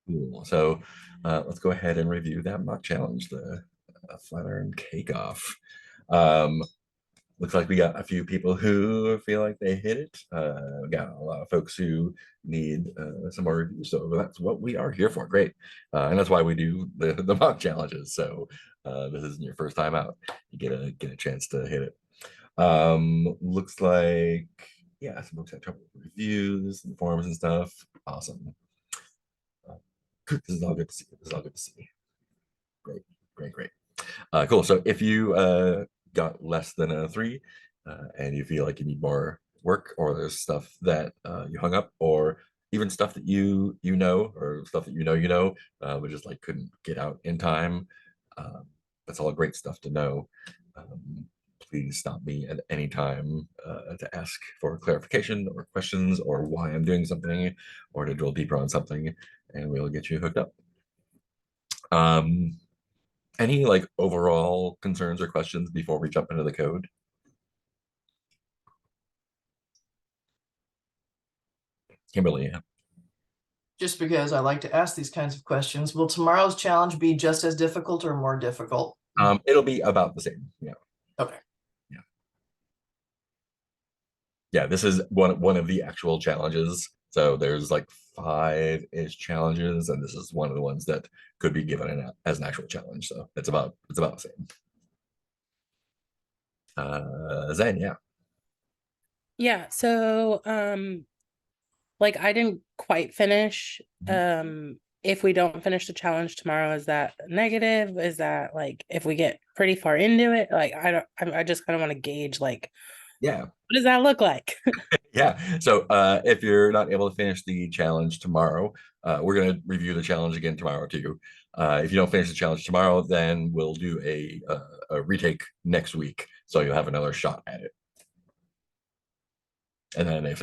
Cool. So let's go ahead and review that mock challenge, the Flatiron Cake Off. Um, Looks like we got a few people who feel like they hit it. We got a lot of folks who need some more reviews. So that's what we are here for. Great. And that's why we do the mock challenges. So this isn't your first time out. You get a chance to hit it. Looks like, yeah, some folks had trouble with reviews and forums and stuff. Awesome. This is all good to see. This is all good to see. Great, great, great. Cool. So if you got less than a 3 and you feel like you need more work, or there's stuff that you hung up, or even stuff that you know, or stuff that but just like couldn't get out in time, that's all great stuff to know. Please stop me at any time to ask for clarification or questions, or why I'm doing something, or to drill deeper on something, and we'll get you hooked up. Any like overall concerns or questions before we jump into the code? Kimberly, yeah. Just because I like to ask these kinds of questions, will tomorrow's challenge be just as difficult or more difficult? It'll be about the same. Yeah. Okay. Yeah. Yeah, this is one of the actual challenges. So there's like 5-ish challenges, and this is one of the ones that could be given as an actual challenge. So it's about the same. Zen, yeah. Yeah, so like I didn't quite finish. If we don't finish the challenge tomorrow, is that negative? Is that like if we get pretty far into it? Like I just kind of want to gauge like, yeah, what does that look like? Yeah. So if you're not able to finish the challenge tomorrow, we're going to review the challenge again tomorrow too. If you don't finish the challenge tomorrow, then we'll do a retake next week, so you'll have another shot at it. And then if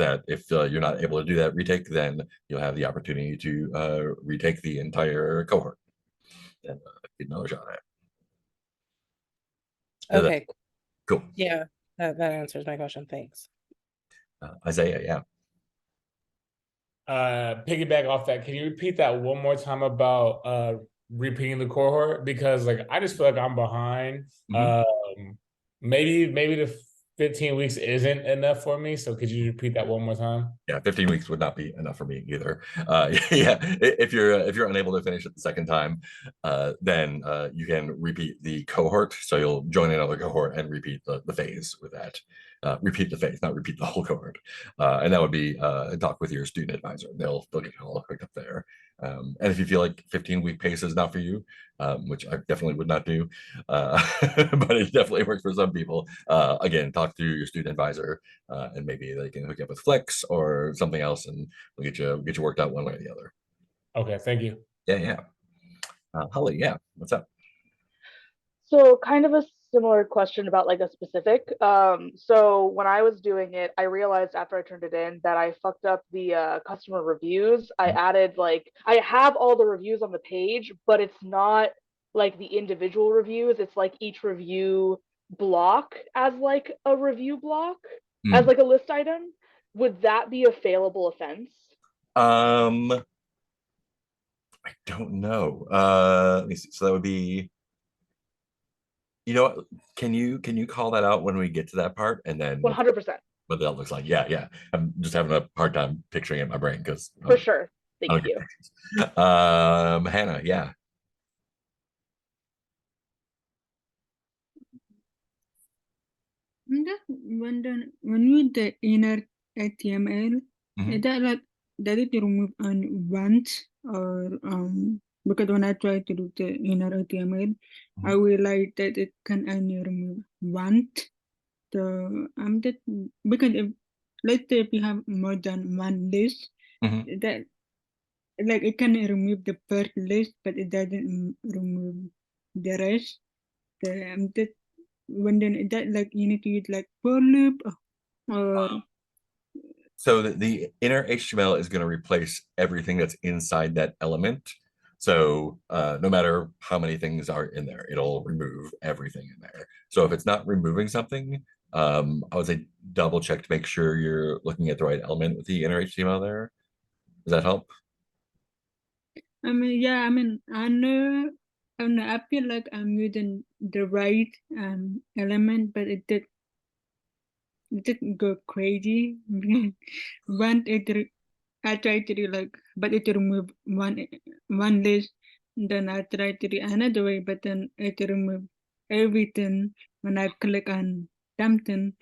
you're not able to do that retake, then you'll have the opportunity to retake the entire cohort and get another shot at it. Okay. Cool. Yeah, that answers my question. Thanks. Isaiah, yeah. Piggyback off that, can you repeat that one more time about repeating the cohort? Because like I just feel like I'm behind. Maybe the 15 weeks isn't enough for me. So could you repeat that one more time? Yeah, 15 weeks would not be enough for me either. Yeah, if you're unable to finish it the second time, then you can repeat the cohort. So you'll join another cohort and repeat the phase with that. Repeat the phase, not repeat the whole cohort. And that would be talk with your student advisor. They'll get you all hooked up there. And if you feel like 15-week pace is not for you, which I definitely would not do, but it definitely works for some people. Again, talk to your student advisor, and maybe they can hook you up with Flex or something else, and we'll get you worked out one way or the other. Okay, thank you. Yeah. Holly, yeah, what's up? So kind of a similar question about like a specific. So when I was doing it, I realized after I turned it in that I fucked up the customer reviews. I added like, I have all the reviews on the page, but it's not like the individual reviews. It's like each review block as like a review block, as like a list item. Would that be a failable offense? I don't know. Let me see. So that would be, you know what, can you call that out when we get to that part, and then 100%. What that looks like? Yeah. I'm just having a hard time picturing it in my brain because For sure. Thank you. Hannah, yeah. I'm just wondering, when we the inner HTML, is that like, does it remove an want, or because when I try to do the inner HTML, I realize that it can only remove want. So I'm just, because if, let's say if you have more than one list, that like it can remove the first list, but it doesn't remove the rest. So I'm just wondering, that like you need to use like for loop, or so the inner HTML is going to replace everything that's inside that element. So no matter how many things are in there, it'll remove everything in there. So if it's not removing something, I would say double check to make sure you're looking at the right element with the inner HTML there. Does that help? I mean, yeah, I mean, I know, I feel like I'm using the right element, but it didn't go crazy. Once I tried to do like, but it removed one list, then I tried to do another way, but then it removed everything when I click on something,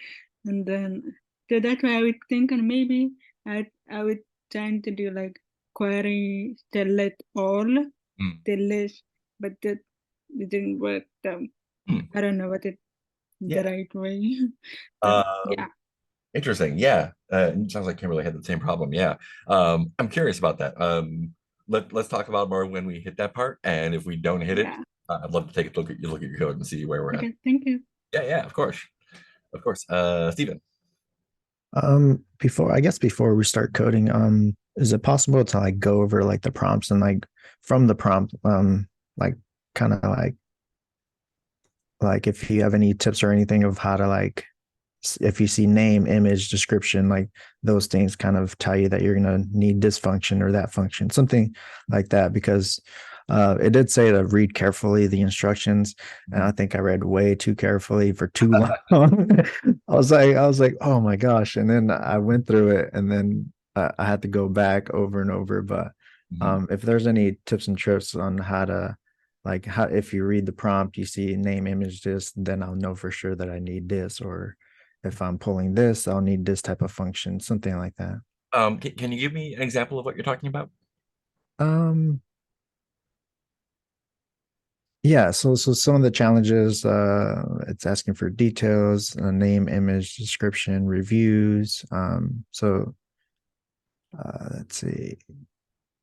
and then so that's why I was thinking maybe I was trying to do like query select all Hmm. the list, but that it didn't work. Hmm. I don't know what it Yeah. the right way. But yeah. Interesting. Yeah. It sounds like Kimberly had the same problem. Yeah. I'm curious about that. Let's talk about more when we hit that part. And if we don't hit it, Yeah. I'd love to take a look at your code and see where we're at. Okay, thank you. Yeah, of course. Of course. Stephen. Before we start coding, is it possible to like go over like the prompts and like from the prompt, like kind of like if you have any tips or anything of how to like if you see name, image, description, like those things kind of tell you that you're going to need this function or that function, something like that, because it did say to read carefully the instructions, and I think I read way too carefully for too long. I was like, oh my gosh. And then I went through it, and then I had to go back over and over. But if there's any tips and tricks on how to, like, how if you read the prompt, you see name, image, this, then I'll know for sure that I need this, or if I'm pulling this, I'll need this type of function, something like that. Can you give me an example of what you're talking about? Yeah, so some of the challenges, it's asking for details, name, image, description, reviews. Let's see,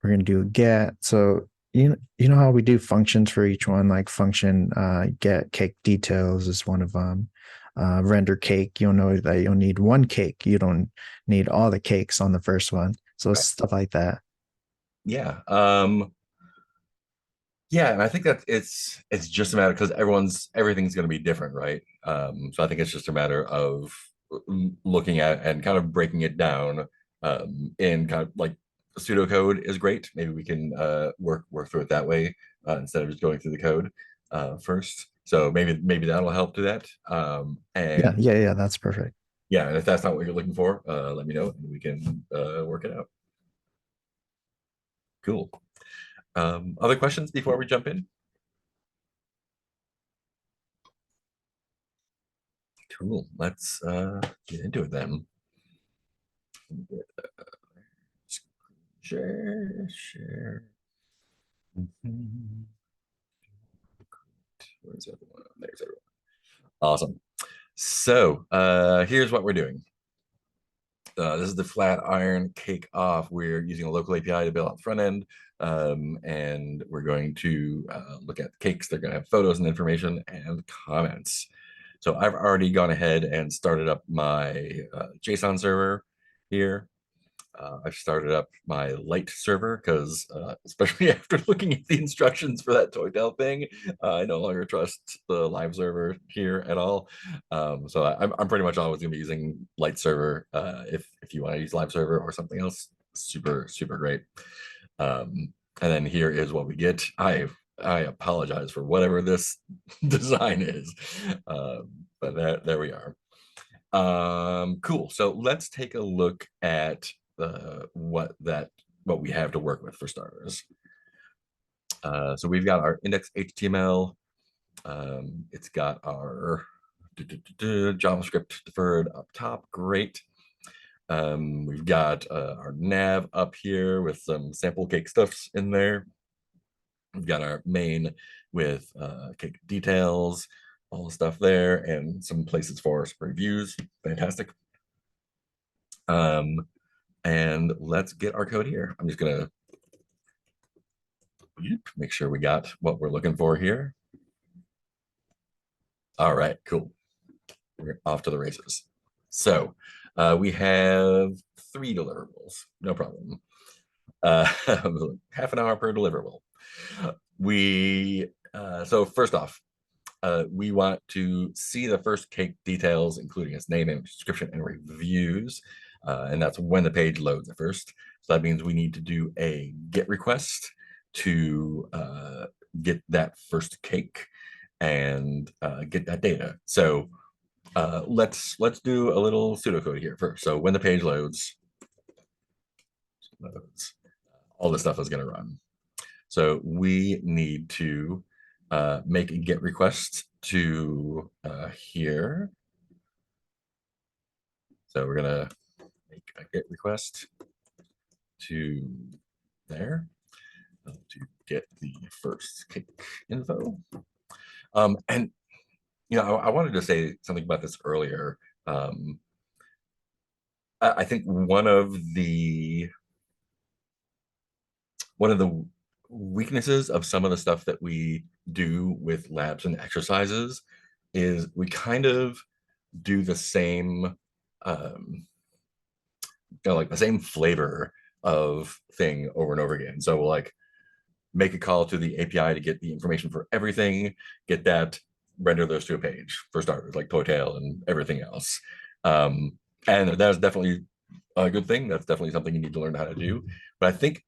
we're gonna do a get. So you know how we do functions for each one, like function get cake details is one of them. Render cake, you'll know that you'll need one cake. You don't need all the cakes on the first one. So stuff like that. Yeah. Yeah, and I think that it's just a matter because everything's going to be different, right? So I think it's just a matter of looking at and kind of breaking it down in kind of like pseudocode is great. Maybe we can work through it that way instead of just going through the code first. So maybe that'll help do that. And yeah, that's perfect. yeah, and if that's not what you're looking for, let me know and we can work it out. Cool. Other questions before we jump in? Cool. Let's get into it then. Share. Where's everyone? There's everyone. Awesome. So here's what we're doing. This is the Flatiron Cake Off. We're using a local API to build out the front end. And we're going to look at the cakes. They're going to have photos and information and comments. So I've already gone ahead and started up my JSON server here. I've started up my light server because especially after looking at the instructions for that Toytel thing, I no longer trust the live server here at all. So I'm pretty much always going to be using light server. If you want to use live server or something else, super great. And then here is what we get. I apologize for whatever this design is, but there we are. Cool. So let's take a look at what we have to work with for starters. So we've got our index HTML. It's got our JavaScript deferred up top. Great. We've got our nav up here with some sample cake stuffs in there. We've got our main with cake details, all the stuff there, and some places for some reviews. Fantastic. And let's get our code here. I'm just gonna make sure we got what we're looking for here. All right, cool. We're off to the races. So we have 3 deliverables, no problem. Half an hour per deliverable. So first off, we want to see the first cake details, including its name, image, description, and reviews. And that's when the page loads at first. So that means we need to do a GET request to get that first cake and get that data. So let's do a little pseudocode here first. So when the page loads, all this stuff is going to run. So we need to make a GET request to here. So we're going to make a GET request to there to get the first cake info. And you know, I wanted to say something about this earlier. I think one of the weaknesses of some of the stuff that we do with labs and exercises is we kind of do the same, you know, like the same flavor of thing over and over again. So we'll like make a call to the API to get the information for everything, get that, render those to a page for starters, like Toetail and everything else. And that's definitely a good thing. That's definitely something you need to learn how to do. But I think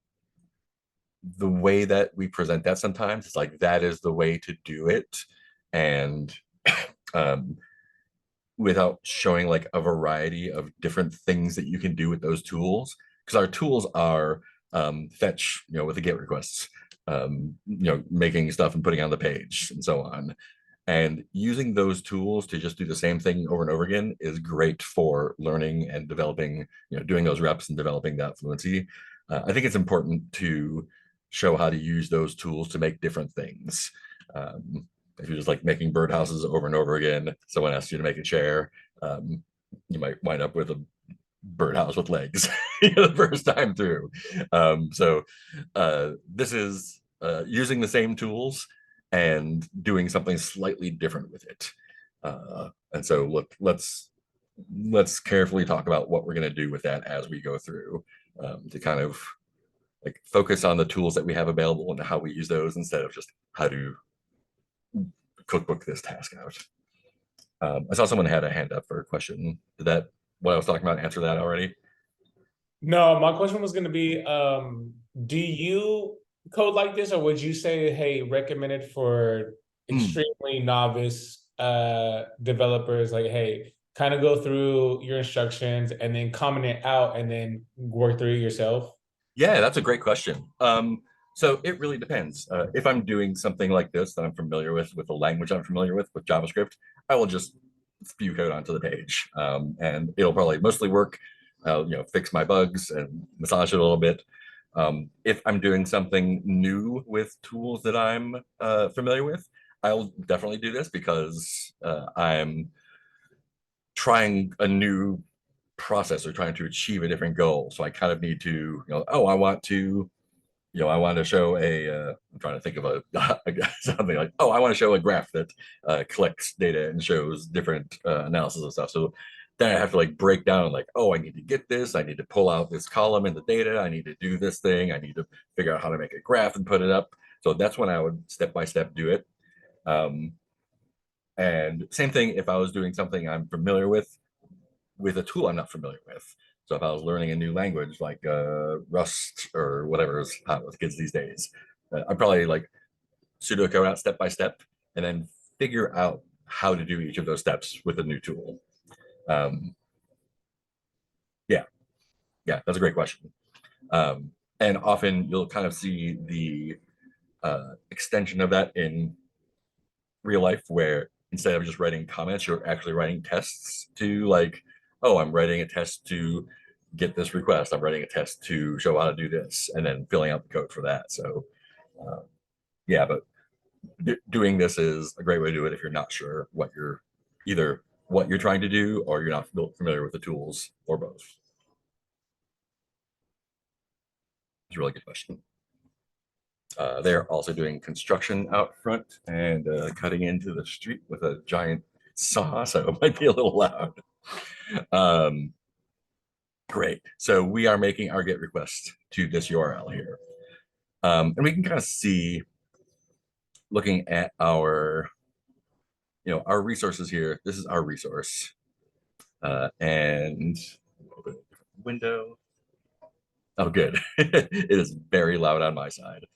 the way that we present that sometimes is like that is the way to do it, and without showing like a variety of different things that you can do with those tools, because our tools are fetch, you know, with the GET requests, you know, making stuff and putting on the page and so on. And using those tools to just do the same thing over and over again is great for learning and developing, you know, doing those reps and developing that fluency. I think it's important to show how to use those tools to make different things. If you're just like making birdhouses over and over again, someone asks you to make a chair, you might wind up with a birdhouse with legs the first time through. So this is using the same tools and doing something slightly different with it. And so look, let's carefully talk about what we're going to do with that as we go through, to kind of like focus on the tools that we have available and how we use those instead of just how to cookbook this task out. I saw someone had a hand up for a question. Did that, what I was talking about, answer that already? No, my question was going to be, do you code like this, or would you say, hey, recommended for extremely novice developers, like, hey, kind of go through your instructions and then comment it out and then work through it yourself? Yeah, that's a great question. So it really depends. If I'm doing something like this that I'm familiar with the language I'm familiar with JavaScript, I will just spew code onto the page, and it'll probably mostly work. I'll, you know, fix my bugs and massage it a little bit. If I'm doing something new with tools that I'm familiar with, I'll definitely do this because I'm trying a new process or trying to achieve a different goal. So I kind of need to, you know, oh, I want to show a, I'm trying to think of a something like, oh, I want to show a graph that collects data and shows different analysis of stuff. So then I have to like break down like, oh, I need to get this, I need to pull out this column in the data, I need to do this thing, I need to figure out how to make a graph and put it up. So that's when I would step by step do it. And same thing if I was doing something I'm familiar with a tool I'm not familiar with. So if I was learning a new language like Rust or whatever is hot with kids these days, I'd probably like pseudocode out step by step and then figure out how to do each of those steps with a new tool. Yeah, that's a great question. And often you'll kind of see the extension of that in real life, where instead of just writing comments, you're actually writing tests to like, oh, I'm writing a test to get this request. I'm writing a test to show how to do this, and then filling out the code for that. So yeah, but doing this is a great way to do it if you're not sure what you're trying to do, or you're not familiar with the tools, or both. It's a really good question. They're also doing construction out front and cutting into the street with a giant saw, so it might be a little loud. Great. So we are making our GET request to this URL here. And we can kind of see, looking at our, you know, our resources here, this is our resource. And open a different window. Oh, good. It is very loud on my side.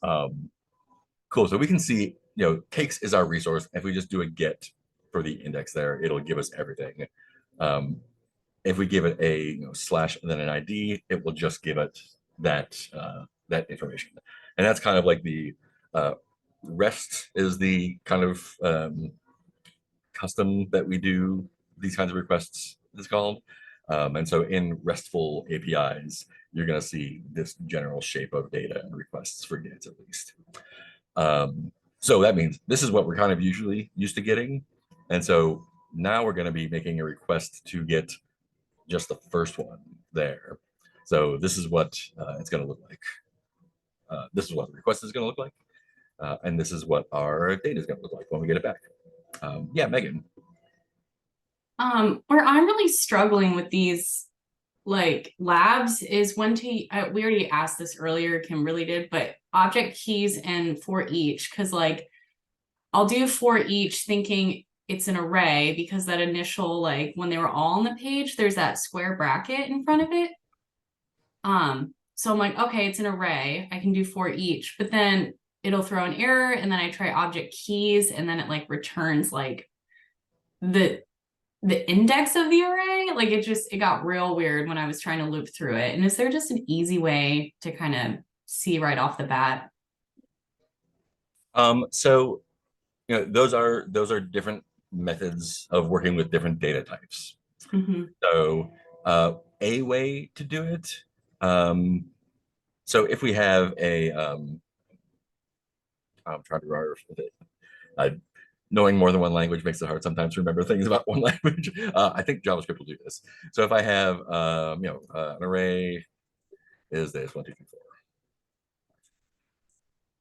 Cool. So we can see, cakes is our resource. If we just do a get for the index there, it'll give us everything. If we give it a slash and then an ID, it will just give it that that information. And that's kind of like the REST is the kind of custom that we do these kinds of requests is called. And so in RESTful APIs, you're going to see this general shape of data and requests for GETs at least. So that means this is what we're kind of usually used to getting. And so now we're going to be making a request to get just the first one there. So this is what it's going to look like. This is what the request is going to look like. And this is what our data is going to look like when we get it back. Yeah, Megan. Where I'm really struggling with these like labs is when we already asked this earlier, Kim really did, but object keys and for each, because like I'll do for each thinking it's an array because that initial, like when they were all on the page, there's that square bracket in front of it. So I'm like, okay, it's an array. I can do for each, but then it'll throw an error and then I try object keys and then it like returns like the index of the array. Like it got real weird when I was trying to loop through it. And is there just an easy way to kind of see right off the bat? So those are different methods of working with different data types. Mm-hmm. So a way to do it. So if we have a I'm trying to remember it. Knowing more than one language makes it hard sometimes to remember things about one language. I think JavaScript will do this. So if I have, an array is this 1, 2, 3, 4.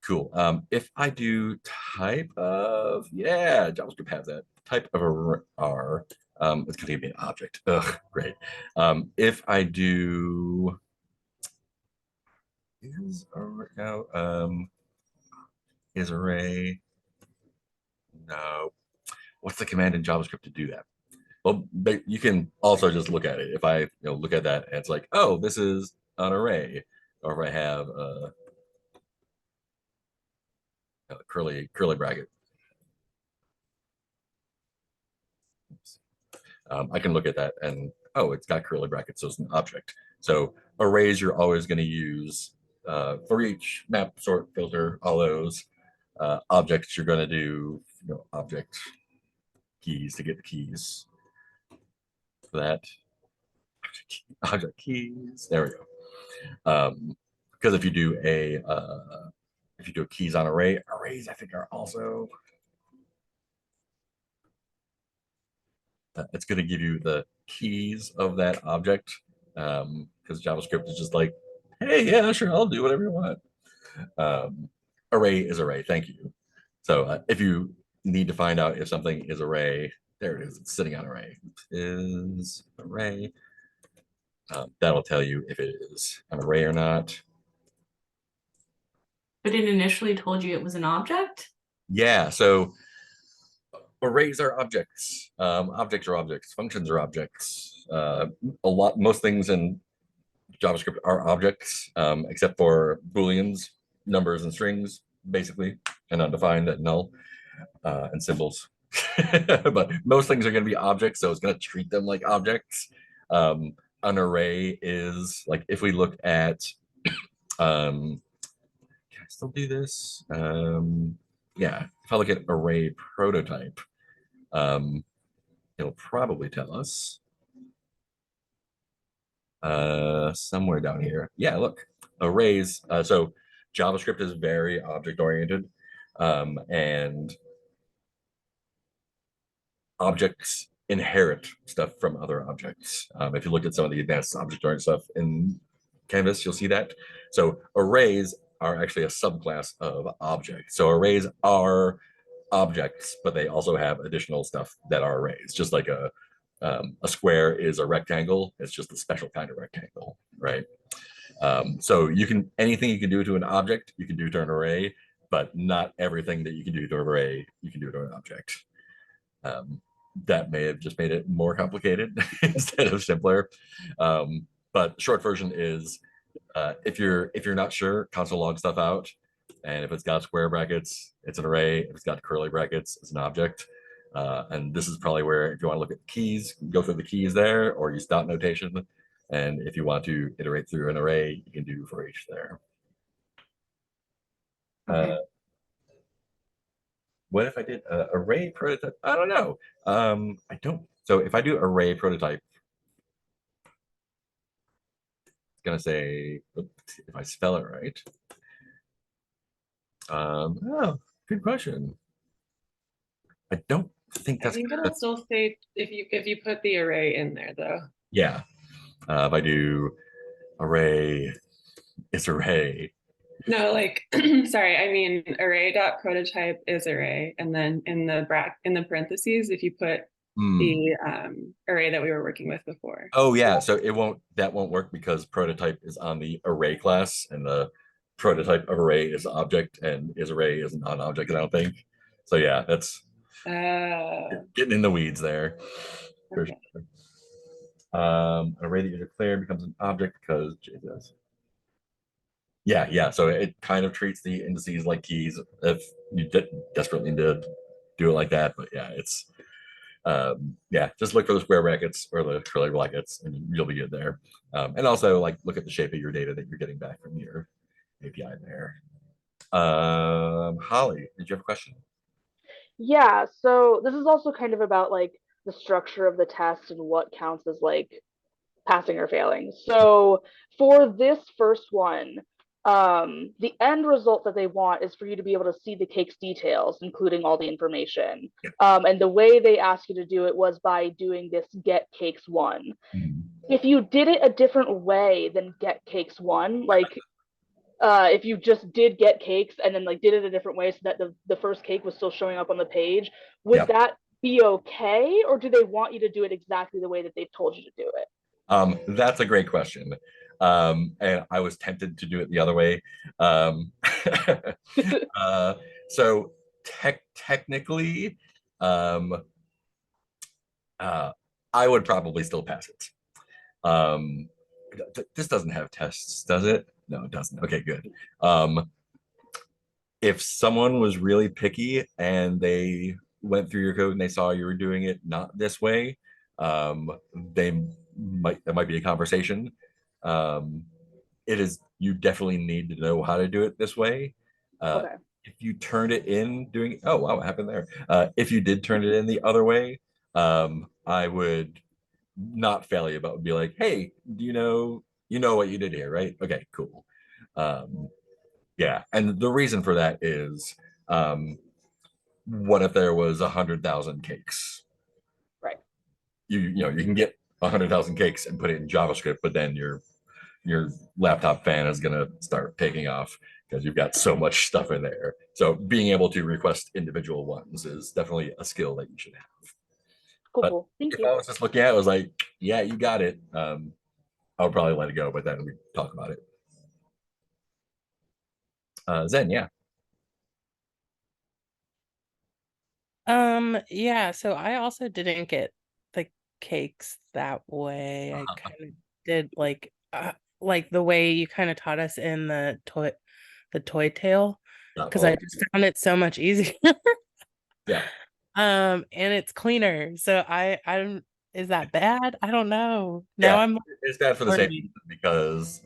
Cool. If I do type of, JavaScript has that type of R. It's going to give me an object. Ugh, great. If I do is array. No. What's the command in JavaScript to do that? Well, but you can also just look at it. If I look at that and it's like, oh, this is an array, or if I have a curly bracket. I can look at that and oh, it's got curly brackets, so it's an object. So arrays you're always going to use for each map, sort, filter, all those. Objects you're going to do object keys to get the keys for that. Object keys. There we go. Because if you do a keys on arrays I think are also it's going to give you the keys of that object because JavaScript is just like, hey, yeah, sure, I'll do whatever you want. Array is array. Thank you. So if you need to find out if something is array, there it is. It's sitting on array. Is array. That'll tell you if it is an array or not. But it initially told you it was an object? Yeah. So arrays are objects. Objects are objects. Functions are objects. Most things in JavaScript are objects, except for Booleans, numbers and strings, basically, and undefined and null, and symbols. But most things are going to be objects, so it's going to treat them like objects. An array is like, if we look at, can I still do this? Yeah, if I look at array prototype, it'll probably tell us somewhere down here. Yeah, look, arrays. So JavaScript is very object oriented, and objects inherit stuff from other objects. If you look at some of the advanced object oriented stuff in Canvas, you'll see that. So arrays are actually a subclass of objects. So arrays are objects, but they also have additional stuff that are arrays, just like a square is a rectangle. It's just a special kind of rectangle, right? So anything you can do to an object, you can do to an array, but not everything that you can do to an array, you can do to an object. That may have just made it more complicated instead of simpler. but short version is if you're not sure, console log stuff out. And if it's got square brackets, it's an array. If it's got curly brackets, it's an object. And this is probably where, if you want to look at the keys, go through the keys there, or use dot notation. And if you want to iterate through an array, you can do for each there. Okay. What if I did array prototype? I don't know. I don't. So if I do array prototype, it's gonna say, oops, if I spell it right. Oh, good question. I don't think I that's think gonna, it'll still say if you put the array in there though. yeah. If I do array, it's array. No, like sorry, I mean array dot prototype is array, and then in the parentheses, if you put the array that we were working with before. Oh yeah, so that won't work because prototype is on the array class, and the prototype of array is object, and is array is non-object, I don't think. So yeah, that's getting in the weeds there. For Okay. sure. An array that you declare becomes an object because JSON. Yeah. So it kind of treats the indices like keys if you desperately need to do it like that. But yeah, it's just look for the square brackets or the curly brackets, and you'll be good there. And also like look at the shape of your data that you're getting back from your API there. Holly, did you have a question? Yeah, so this is also kind of about like the structure of the test and what counts as like passing or failing. So for this first one, the end result that they want is for you to be able to see the cake's details, including all the information. And the way they asked you to do it was by doing this get cakes one. If you did it a different way than get cakes one, like if you just did get cakes and then like did it a different way so that the first cake was still showing up on the page, would that be okay? Or do they want you to do it exactly the way that they've told you to do it? That's a great question. And I was tempted to do it the other way. So technically, I would probably still pass it. This doesn't have tests, does it? No, it doesn't. Okay, good. If someone was really picky and they went through your code and they saw you were doing it not this way, there might be a conversation. You definitely need to know how to do it this way. Okay. If you turned it in doing, oh wow, what happened there? If you did turn it in the other way, I would not fail you, but would be like, hey, do you know what you did here, right? Okay, cool. Yeah, and the reason for that is, what if there was 100,000 cakes? Right. You can get 100,000 cakes and put it in JavaScript, but then your laptop fan is gonna start taking off because you've got so much stuff in there. So being able to request individual ones is definitely a skill that you should have. Cool. Thank you. If I was just looking at it, I was like, yeah, you got it. I would probably let it go, but then we talk about it. Zen, yeah. Yeah, so I also didn't get the cakes that way. I kind of did like the way you kind of taught us in the toy tale, because I just found it so much easier. Yeah. And it's cleaner. So I'm is that bad? I don't know. Yeah, Now I'm it's bad for the same learning. reason because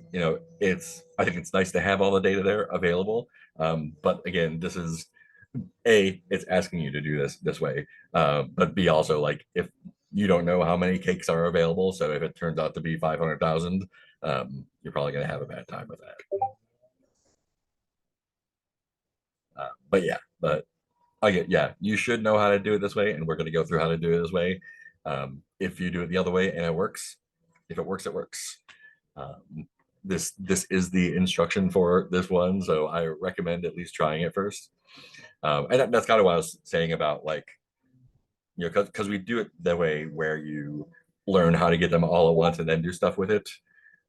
I think it's nice to have all the data there available. But again, this is it's asking you to do this way. But B, also like if you don't know how many cakes are available, so if it turns out to be 500,000, you're probably gonna have a bad time with that. But you should know how to do it this way, and we're gonna go through how to do it this way. If you do it the other way and it works, if it works, it works. This is the instruction for this one, so I recommend at least trying it first. And that's kind of what I was saying about like, because we do it that way where you learn how to get them all at once and then do stuff with it.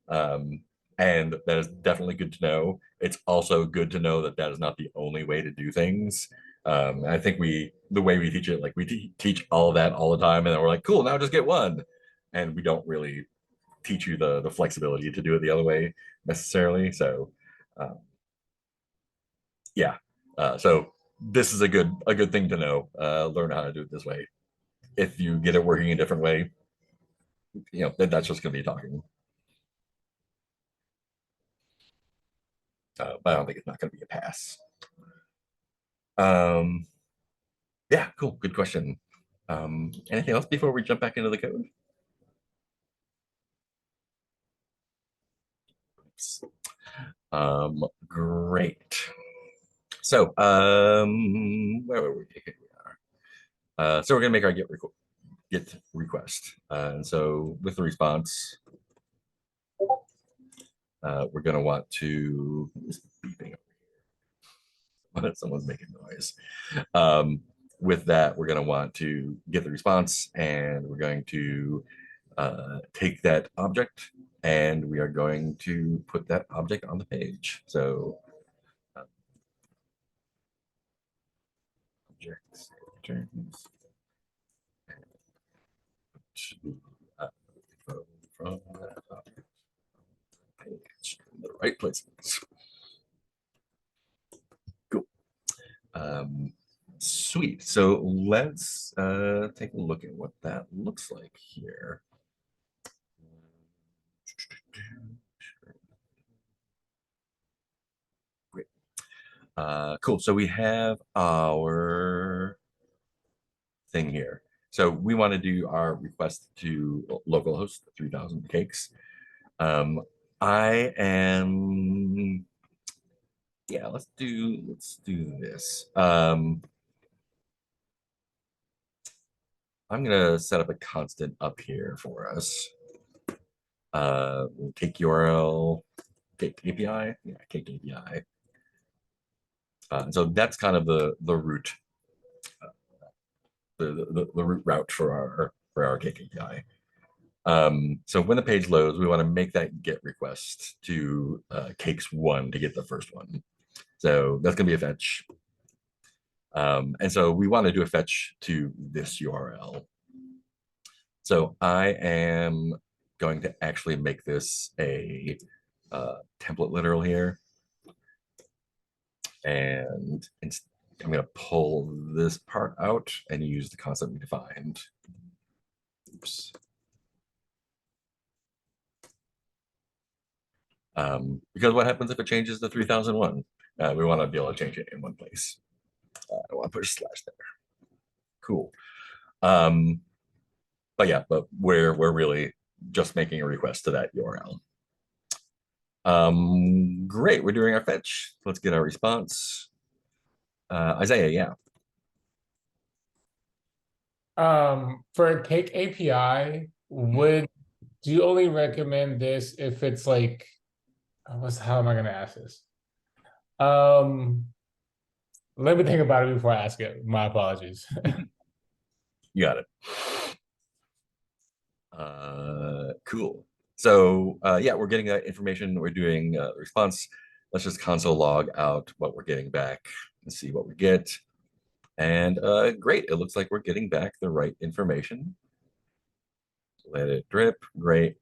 And that is definitely good to know. It's also good to know that that is not the only way to do things. I think the way we teach it, like we teach all of that all the time, and then we're like, cool, now just get one. And we don't really teach you the flexibility to do it the other way necessarily. So yeah, so this is a good thing to know. Learn how to do it this way. If you get it working a different way, that's just going to be talking. But I don't think it's not going to be a pass. Yeah, cool. Good question. Anything else before we jump back into the code? Oops. Great. So, where were we? Here we are. So we're gonna make our get request. And so with the response, we're gonna want to beeping over here. Someone's making noise. With that, we're going to want to get the response, and we're going to take that object, and we are going to put that object on the page. So objects returns from that object page in the right places. Cool. Sweet. So let's take a look at what that looks like here. Great. Cool. So we have our thing here. So we want to do our request to localhost 3000 cakes. I am, yeah, let's do this. I'm gonna set up a constant up here for us. We'll cake URL, cake API, yeah, cake API. So that's kind of the root, the root route for our cake API. So when the page loads, we want to make that GET request to cakes1 to get the first one. So that's gonna be a fetch. And so we want to do a fetch to this URL. So I am going to actually make this a template literal here. And I'm going to pull this part out and use the concept we defined. Oops. Because what happens if it changes to 3001? We want to be able to change it in one place. I want to put a slash there. Cool. But yeah, but we're really just making a request to that URL. Great, we're doing our fetch. Let's get our response. Isaiah, yeah. For a cake API, do you only recommend this if it's like, how am I gonna ask this? Let me think about it before I ask it. My apologies. You got it. Cool. So yeah, we're getting that information. We're doing response. Let's just console log out what we're getting back and see what we get. And great, it looks like we're getting back the right information. Let it drip. Great.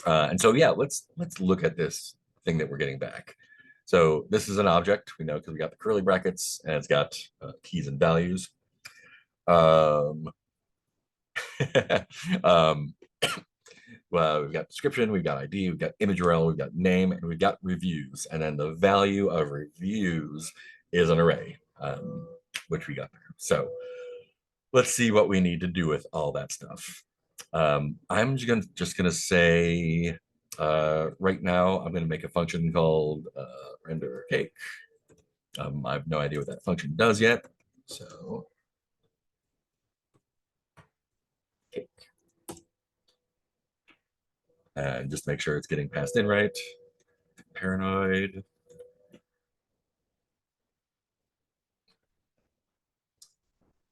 And so yeah, let's look at this thing that we're getting back. So this is an object, we know, because we got the curly brackets and it's got keys and values. Well, we've got description, we've got ID, we've got image URL, we've got name, and we've got reviews. And then the value of reviews is an array, which we got there. So let's see what we need to do with all that stuff. I'm just gonna say, right now, I'm gonna make a function called render cake. I have no idea what that function does yet. So cake. And just make sure it's getting passed in right. Paranoid.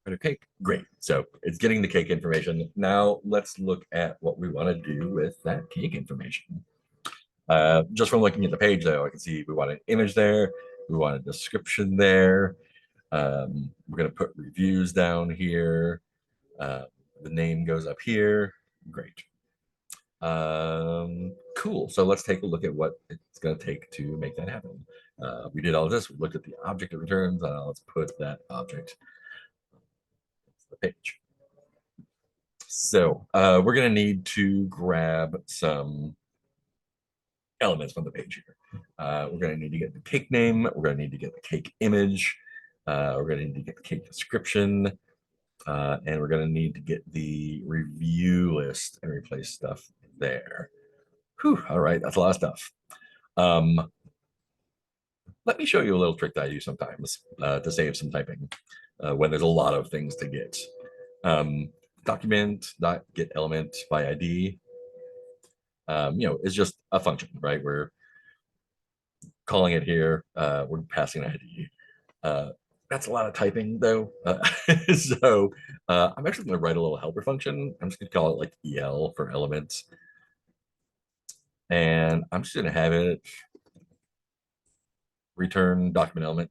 Render cake. Great. So it's getting the cake information. Now let's look at what we want to do with that cake information. Just from looking at the page, though, I can see we want an image there. We want a description there. We're going to put reviews down here. The name goes up here. Great. Cool. So let's take a look at what it's going to take to make that happen. We did all this. We looked at the object it returns. Let's put that object on the page. So we're going to need to grab some elements from the page here. We're going to need to get the cake name. We're going to need to get the cake image. We're going to need to get the cake description. And we're going to need to get the review list and replace stuff there. Whew, all right, that's a lot of stuff. Let me show you a little trick that I use sometimes to save some typing when there's a lot of things to get. Document.get element by ID. Is just a function, right? We're calling it here. We're passing an ID. That's a lot of typing though. So I'm actually going to write a little helper function. I'm just going to call it like EL for elements. And I'm just going to have it return document element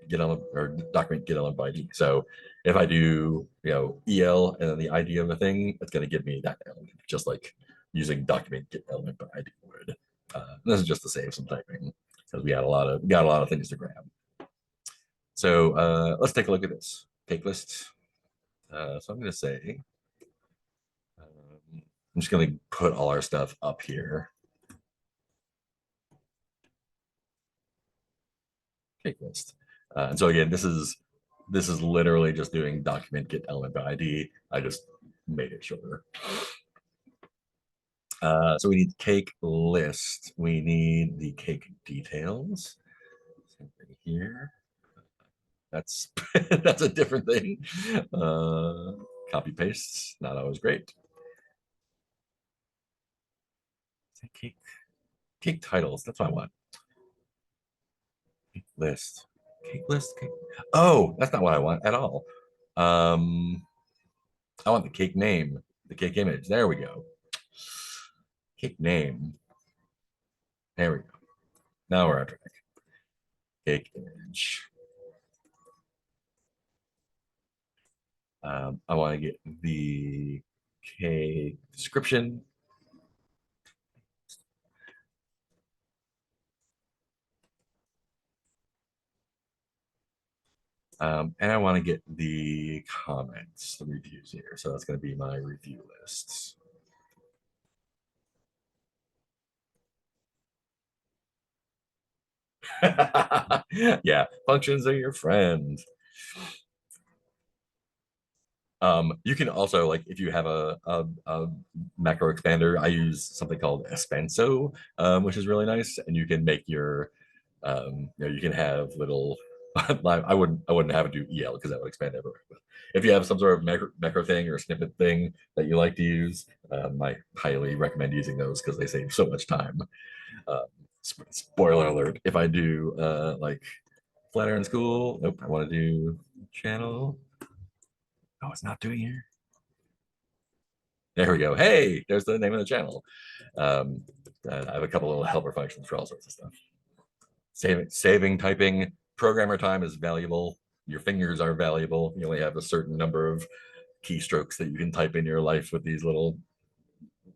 get element or document get element by ID. So if I do EL and then the ID of the thing, it's going to give me that element, just like using document get element by ID would. This is just to save some typing because we got a lot of things to grab. So let's take a look at this cake list. So I'm going to say, I'm just going to put all our stuff up here. Cake list. And so again, this is literally just doing document get element by ID. I just made it shorter. So we need cake list. We need the cake details. Same thing here. That's that's a different thing. Copy pastes, not always great. Cake titles. That's what I want. Cake list. Cake list. Cake. Oh, that's not what I want at all. I want the cake name, the cake image. There we go. Cake name. There we go. Now we're on track. Cake image. I want to get the cake description. And I want to get the comments, the reviews here. So that's going to be my review lists. Yeah, functions are your friend. You can also, like, if you have a macro expander, I use something called Espenso, which is really nice, and you can make your, you can have little. I wouldn't have it do EL because that would expand everywhere. But if you have some sort of macro thing or snippet thing that you like to use, I highly recommend using those because they save so much time. Spoiler alert: if I do like Flatiron School, nope, I want to do channel. Oh, it's not doing here. There we go. Hey, there's the name of the channel. I have a couple little helper functions for all sorts of stuff. Saving typing. Programmer time is valuable. Your fingers are valuable. You only have a certain number of keystrokes that you can type in your life with these little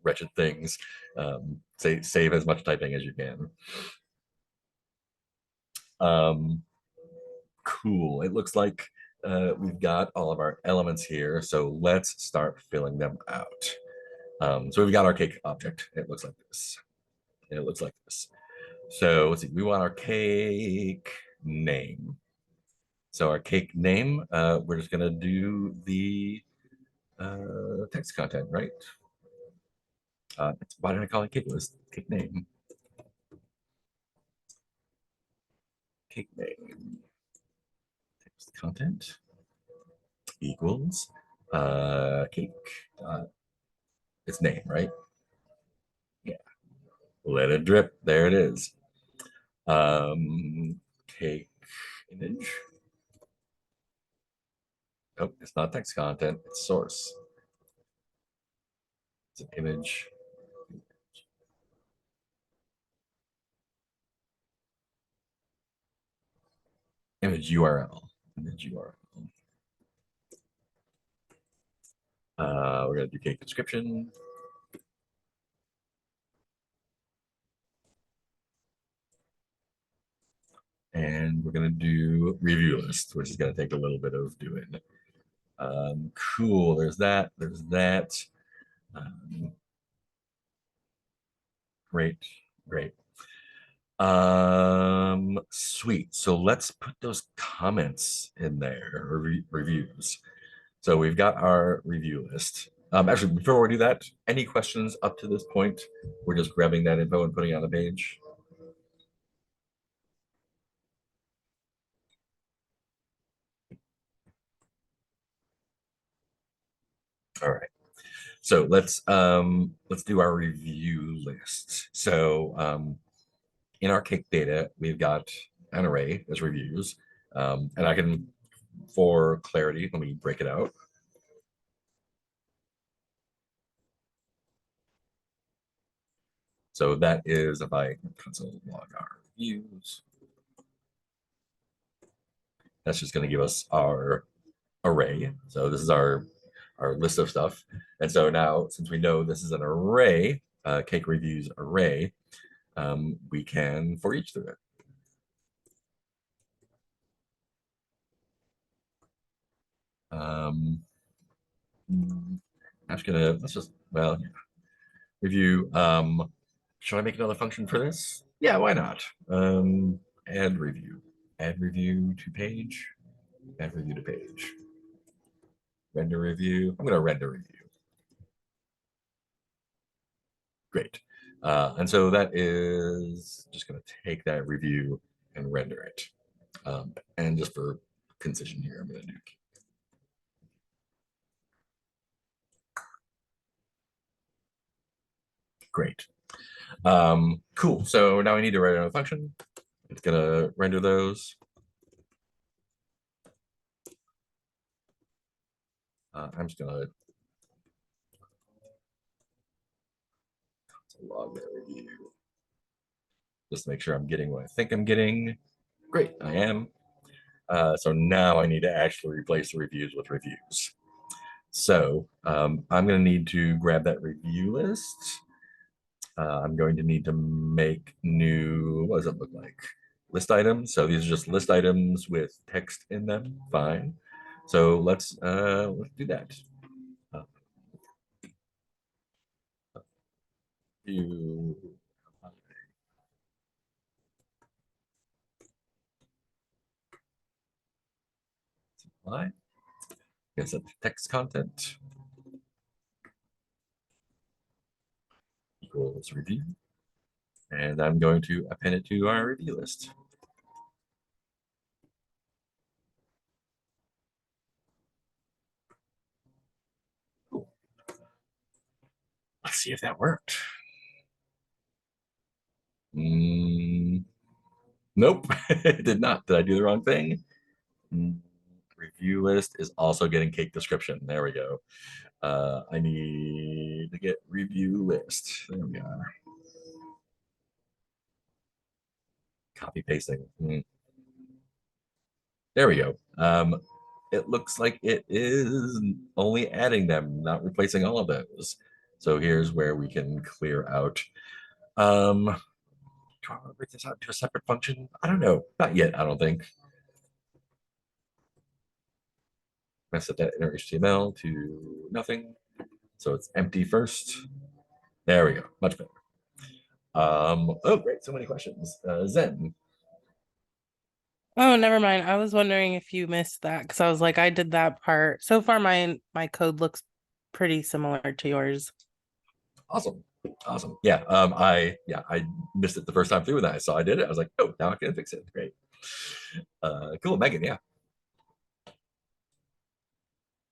wretched things. Save as much typing as you can. Cool. It looks like we've got all of our elements here. So let's start filling them out. So we've got our cake object. It looks like this. It looks like this. So let's see. We want our cake name. So our cake name, we're just going to do the text content, right? Why did I call it cake list? Cake name. Cake name. Text content equals cake. Its name, right? Yeah. Let it drip. There it is. Cake image. Oh, it's not text content, it's source. It's an image. Image URL. Image URL. We're gonna do cake description. And we're gonna do review list, which is gonna take a little bit of doing. Cool, there's that, there's that. Great, great. Sweet. So let's put those comments in there, or reviews. So we've got our review list. Actually, before we do that, any questions up to this point? We're just grabbing that info and putting it on the page. All right. So let's do our review list. So in our cake data, we've got an array as reviews. And I can, for clarity, let me break it out. So that is if I console log our reviews. That's just going to give us our array. So this is our list of stuff. And so now, since we know this is an array, cake reviews array, we can for each through it. I'm just gonna, let's just, well, yeah. Review. Should I make another function for this? Yeah, why not? Add review to page, add review to page. Render review. I'm gonna render review. Great. And so that is just gonna take that review and render it. And just for concision here, I'm gonna do great. Cool. So now I need to write another function. It's gonna render those. I'm just gonna log that review. Just to make sure I'm getting what I think I'm getting. Great, I am. So now I need to actually replace the reviews with reviews. So I'm gonna need to grab that review list. I'm going to need to make new, what does it look like? List items. So these are just list items with text in them. Fine. So let's do that. Supply. Get some text content. Equals review. And I'm going to append it to our review list. Cool. Let's see if that worked. Nope, it did not. Did I do the wrong thing? Review list is also getting cake description. There we go. I need to get review list. There we are. Copy pasting. There we go. It looks like it is only adding them, not replacing all of those. So here's where we can clear out. Do I want to break this out to a separate function? I don't know. Not yet, I don't think. I set that inner HTML to nothing. So it's empty first. There we go. Much better. Oh, great. So many questions. Zen. Oh, never mind. I was wondering if you missed that because I was like, I did that part. So far, my code looks pretty similar to yours. Awesome. Awesome. Yeah. I missed it the first time through, and I saw I did it. I was like, oh, now I can fix it. Great. Cool, Megan. Yeah.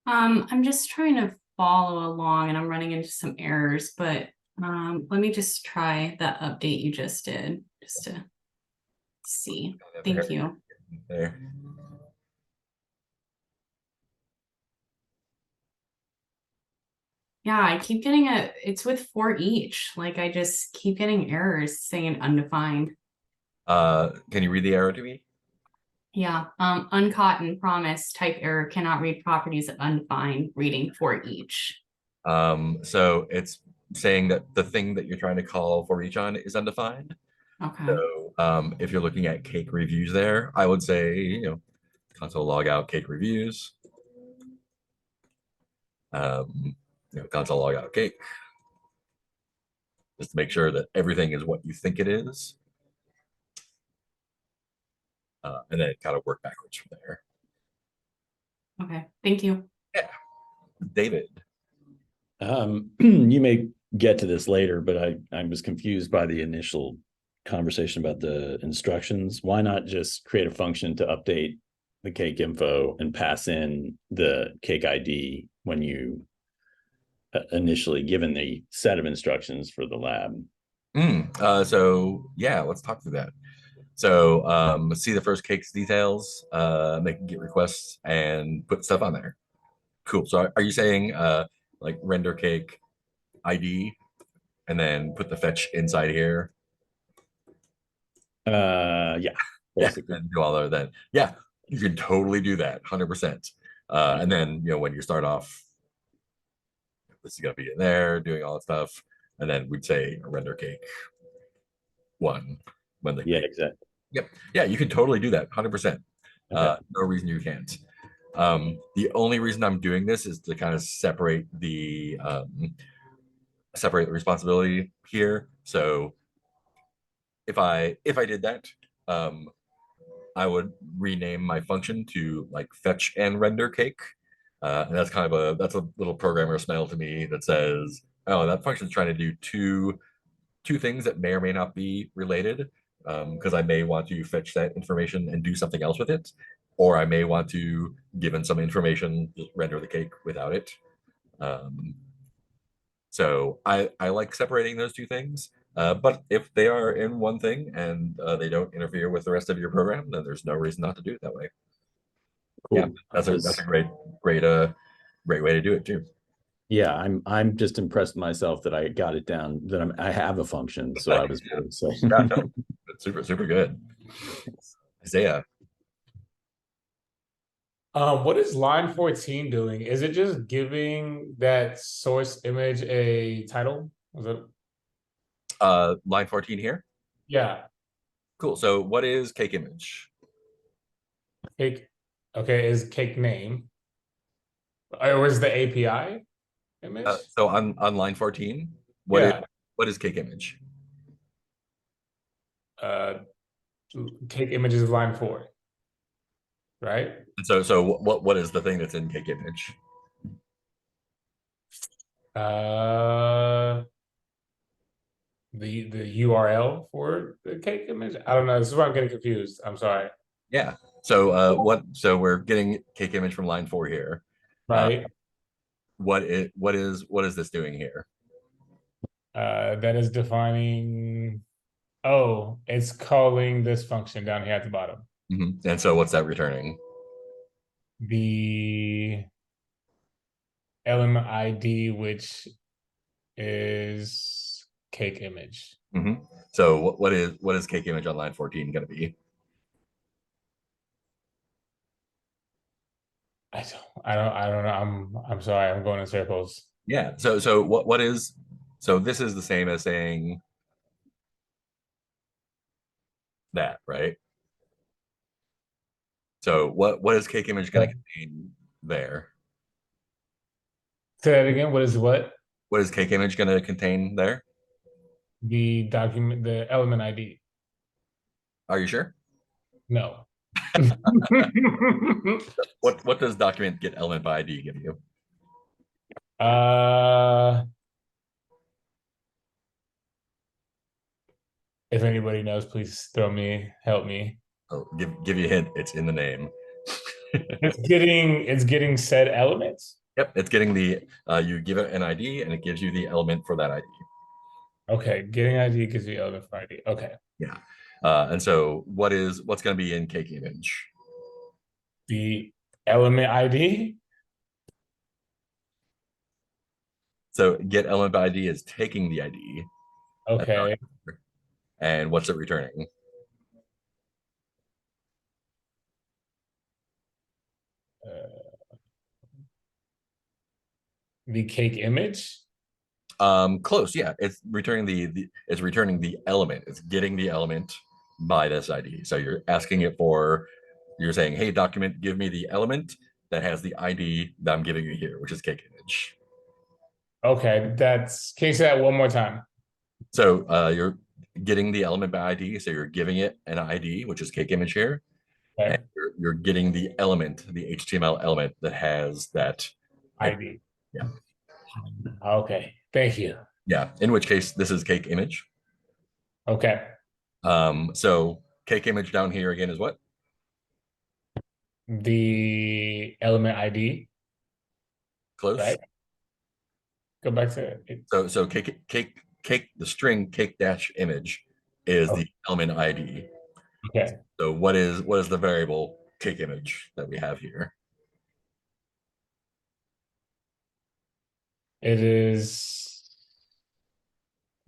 I'm just trying to follow along and I'm running into some errors, but let me just try that update you just did just to see. Thank you. There. Yeah, I keep getting it's with for each. Like I just keep getting errors saying undefined. Can you read the error to me? Yeah, uncaught and promise type error cannot read properties of undefined reading for each. So it's saying that the thing that you're trying to call for each on is undefined. Okay. So If you're looking at cake reviews there, I would say, console log out cake reviews. Console log out cake. Just to make sure that everything is what you think it is. And then kind of work backwards from there. Okay, thank you. Yeah. David. You may get to this later, but I was confused by the initial conversation about the instructions. Why not just create a function to update the cake info and pass in the cake ID when you initially given the set of instructions for the lab? So yeah, let's talk through that. So see the first cake's details, make get requests and put stuff on there. Cool. So are you saying like render cake ID and then put the fetch inside here? Yeah, basically. And do all of that. Yeah, you can totally do that, 100%. And then when you start off, this is gonna be in there doing all that stuff, and then we'd say render cake 1 when the exactly. Yep. Yeah, you can totally do that, 100%. Okay. No reason you can't. The only reason I'm doing this is to kind of separate the responsibility here. So if I did that, I would rename my function to like fetch and render cake. And that's kind of that's a little programmer smell to me that says, oh, that function is trying to do two things that may or may not be related. Because I may want to fetch that information and do something else with it, or I may want to, given some information, render the cake without it. So I like separating those two things. But if they are in one thing and they don't interfere with the rest of your program, then there's no reason not to do it that way. Cool. Yeah, that's a great way to do it too. Yeah, I'm just impressed myself that I got it down, that I have a function. So I was saying. Yeah, no, it's super good. Isaiah. What is line 14 doing? Is it just giving that source image a title? Was it? Line 14 here. Yeah. Cool. So what is cake image? Cake. Okay, is cake name. Or was the API image? So on line 14, what is cake image? Cake images of line 4. Right? And so what is the thing that's in cake image? The URL for the cake image. I don't know. This is why I'm getting confused. I'm sorry. Yeah. So so we're getting cake image from line 4 here. Right. What is this doing here? That is defining. Oh, it's calling this function down here at the bottom. Mm-hmm. And so what's that returning? The element ID, which is cake image. Mm-hmm. So what is cake image on line 14 going to be? I don't know. I'm sorry. I'm going in circles. Yeah. So what is, so this is the same as saying that, right? So what is cake image going to contain there? Say that again. What is what? What is cake image going to contain there? The document, the element ID. Are you sure? No. What does document get element by ID give you? If anybody knows, please help me. Oh, give you a hint. It's in the name. It's getting said elements. Yep, it's getting the you give it an ID and it gives you the element for that ID. Okay, getting ID gives you element for ID. Okay. Yeah. And so what's going to be in cake image? The element ID. So get element by ID is taking the ID. Okay. And what's it returning? The cake image. Close. Yeah, it's returning it's returning the element. It's getting the element by this ID. So you're asking it for, you're saying, hey, document, give me the element that has the ID that I'm giving you here, which is cake image. Okay, can you say that one more time? So you're getting the element by ID. So you're giving it an ID, which is cake image here. Okay. And you're getting the element, the HTML element that has that ID. Yeah. Okay, thank you. Yeah, in which case this is cake image. Okay. So cake image down here again is what? The element ID. Close. Right. Go back to it. So cake, the string cake dash image is the element ID. Okay. So what is the variable cake image that we have here? It is.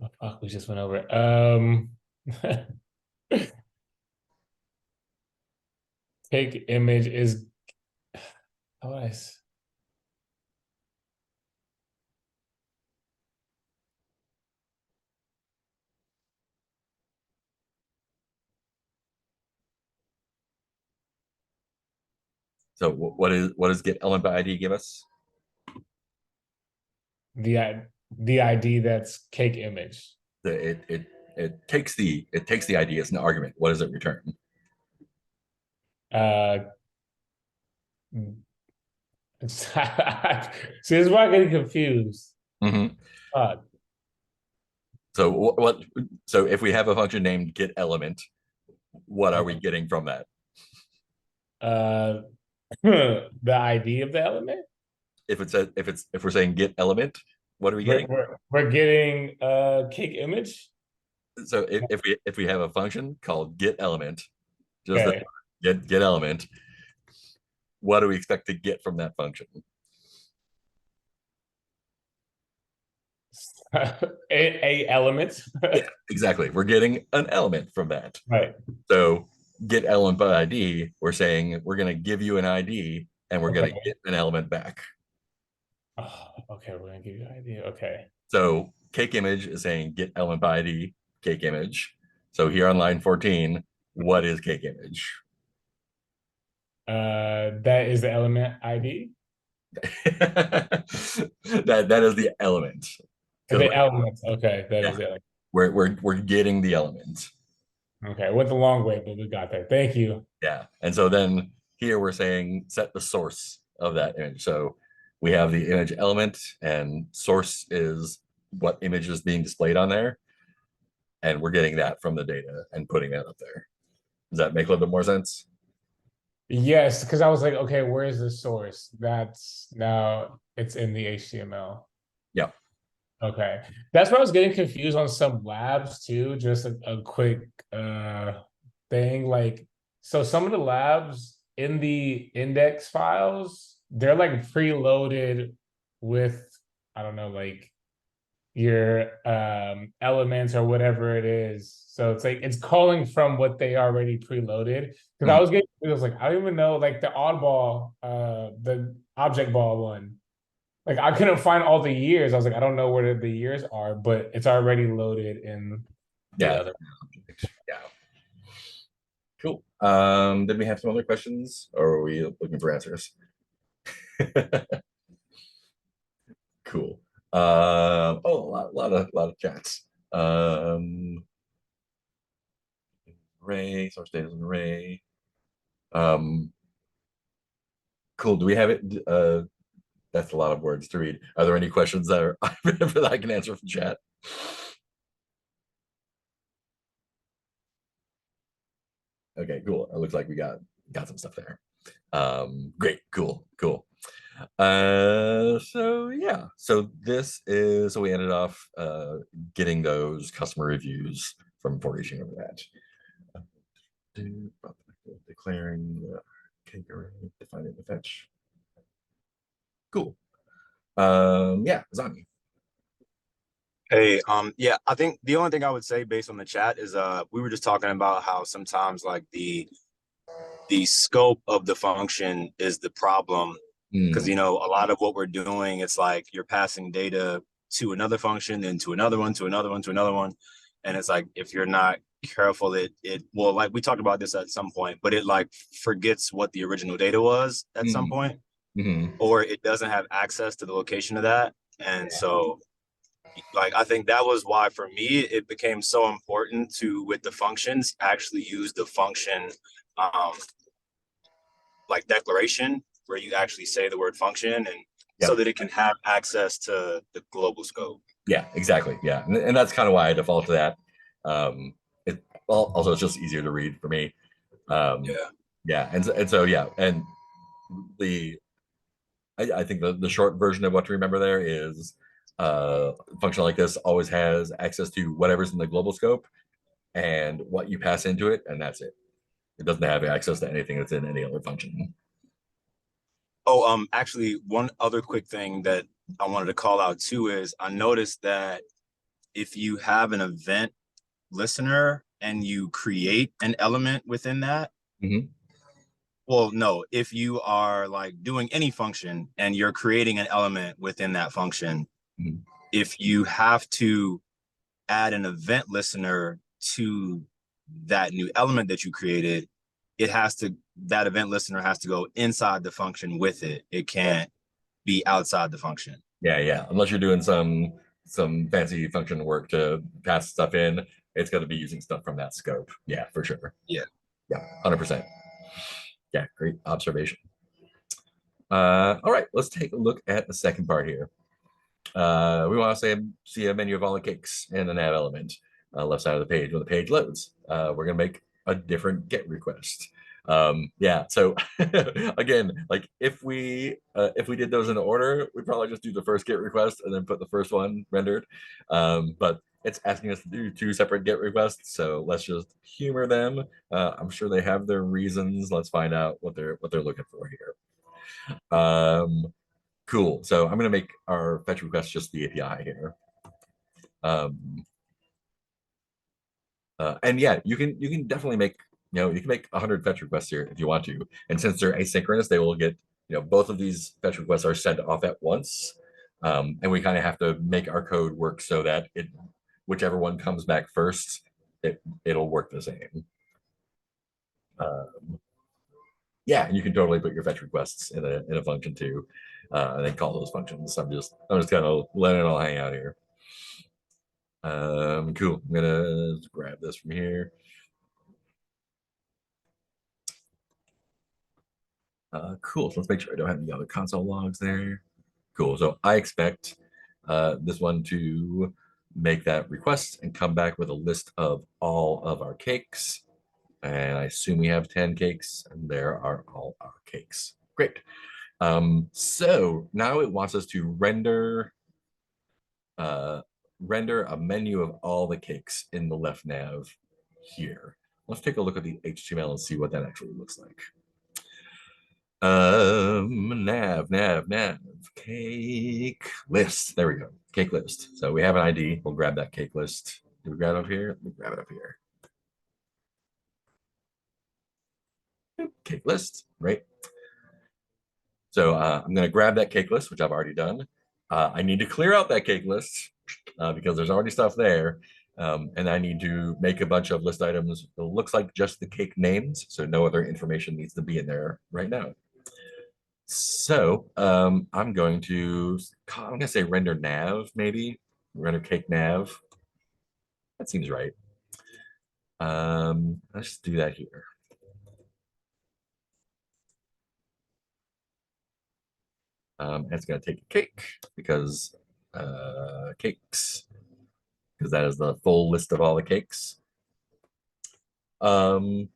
Oh, fuck, we just went over it. Cake image is. How would I? So what does get element by ID give us? The ID that's cake image. It takes the ID as an argument. What does it return? See, this is why I'm getting confused. Mm-hmm. So what? So if we have a function named get element, what are we getting from that? The ID of the element. If we're saying get element, what are we getting? We're getting cake image. So if we have a function called get element, just Okay. get element, what do we expect to get from that function? a element. Yeah, exactly. We're getting an element from that. Right. So get element by ID, we're saying we're going to give you an ID and we're going to get an element back. Oh, okay, we're going to give you an ID. Okay. So cake image is saying get element by ID, cake image. So here on line 14, what is cake image? That is the element ID. that is the element. The element. Okay, that is it. We're getting the element. Okay, went the long way, but we got there. Thank you. Yeah, and so then here we're saying set the source of that image. So we have the image element, and source is what image is being displayed on there, and we're getting that from the data and putting that up there. Does that make a little bit more sense? Yes, because I was like, okay, where's the source? That's now it's in the HTML. Yeah. Okay, that's where I was getting confused on some labs too. Just a quick thing, like, so some of the labs in the index files, they're like preloaded with, I don't know, like your elements or whatever it is. So it's like it's calling from what they already preloaded. Because I was getting, it was like, I don't even know, like the oddball, the object ball one. Like I couldn't find all the years. I was like, I don't know where the years are, but it's already loaded in the other. Yeah. Cool. Did we have some other questions, or are we looking for answers? Cool. Oh, a lot of chats. Array, source data is an array. Cool. Do we have it? That's a lot of words to read. Are there any questions that that I can answer from chat? Okay, cool. It looks like we got some stuff there. Great, cool. So yeah, so this is, so we ended off getting those customer reviews from foraging over that. Declaring the cake array, defining the fetch. Cool. Yeah, Zani. Hey, yeah, I think the only thing I would say based on the chat is we were just talking about how sometimes like the scope of the function is the problem, because you know, a lot of what we're doing, it's like you're passing data to another function, then to another one, to another one, to another one, and it's like if you're not careful well, like we talked about this at some point, but it like forgets what the original data was at some point, or it doesn't have access to the location of that. And so like, I think that was why for me, it became so important to, with the functions, actually use the function like declaration where you actually say the word function, and so that it can have access to the global scope. Yeah, exactly. Yeah. And that's kind of why I default to that. Also it's just easier to read for me. Yeah. And so yeah. And I think the short version of what to remember there is a function like this always has access to whatever's in the global scope and what you pass into it, and that's it. It doesn't have access to anything that's in any other function. Oh, actually, one other quick thing that I wanted to call out too is I noticed that if you have an event listener and you create an element within that, well, no, if you are like doing any function and you're creating an element within that function, if you have to add an event listener to that new element that you created, that event listener has to go inside the function with it. It can't be outside the function. Yeah. Unless you're doing some fancy function work to pass stuff in, it's going to be using stuff from that scope. Yeah, for sure. Yeah, 100%. Yeah, great observation. All right, let's take a look at the second part here. We want to see a menu of all the cakes in the nav element, left side of the page. When the page loads, we're going to make a different GET request. Yeah, so again, like if we did those in order, we'd probably just do the first GET request and then put the first one rendered. But it's asking us to do 2 separate GET requests, so let's just humor them. I'm sure they have their reasons. Let's find out what they're looking for here. Cool. So I'm going to make our fetch request just the API here. And yeah, you can definitely make, you can make 100 fetch requests here if you want to. And since they're asynchronous, they will get, both of these fetch requests are sent off at once. And we kind of have to make our code work so that whichever one comes back first, it'll work the same. Yeah, and you can totally put your fetch requests in a function too, and then call those functions. I'm just kind of letting it all hang out here. Cool. I'm gonna grab this from here. Cool. So let's make sure I don't have any other console logs there. Cool. So I expect this one to make that request and come back with a list of all of our cakes. And I assume we have 10 cakes, and there are all our cakes. Great. So now it wants us to render a menu of all the cakes in the left nav here. Let's take a look at the HTML and see what that actually looks like. Nav, cake list. There we go. Cake list. So we have an ID. We'll grab that cake list. Do we grab it up here? Let me grab it up here. Cake list, right? So I'm going to grab that cake list, which I've already done. I need to clear out that cake list because there's already stuff there. And I need to make a bunch of list items. It looks like just the cake names, so no other information needs to be in there right now. So I'm going to say render nav, maybe render cake nav. That seems right. Let's do that here. It's going to take a cake because cakes, because that is the full list of all the cakes. Cool.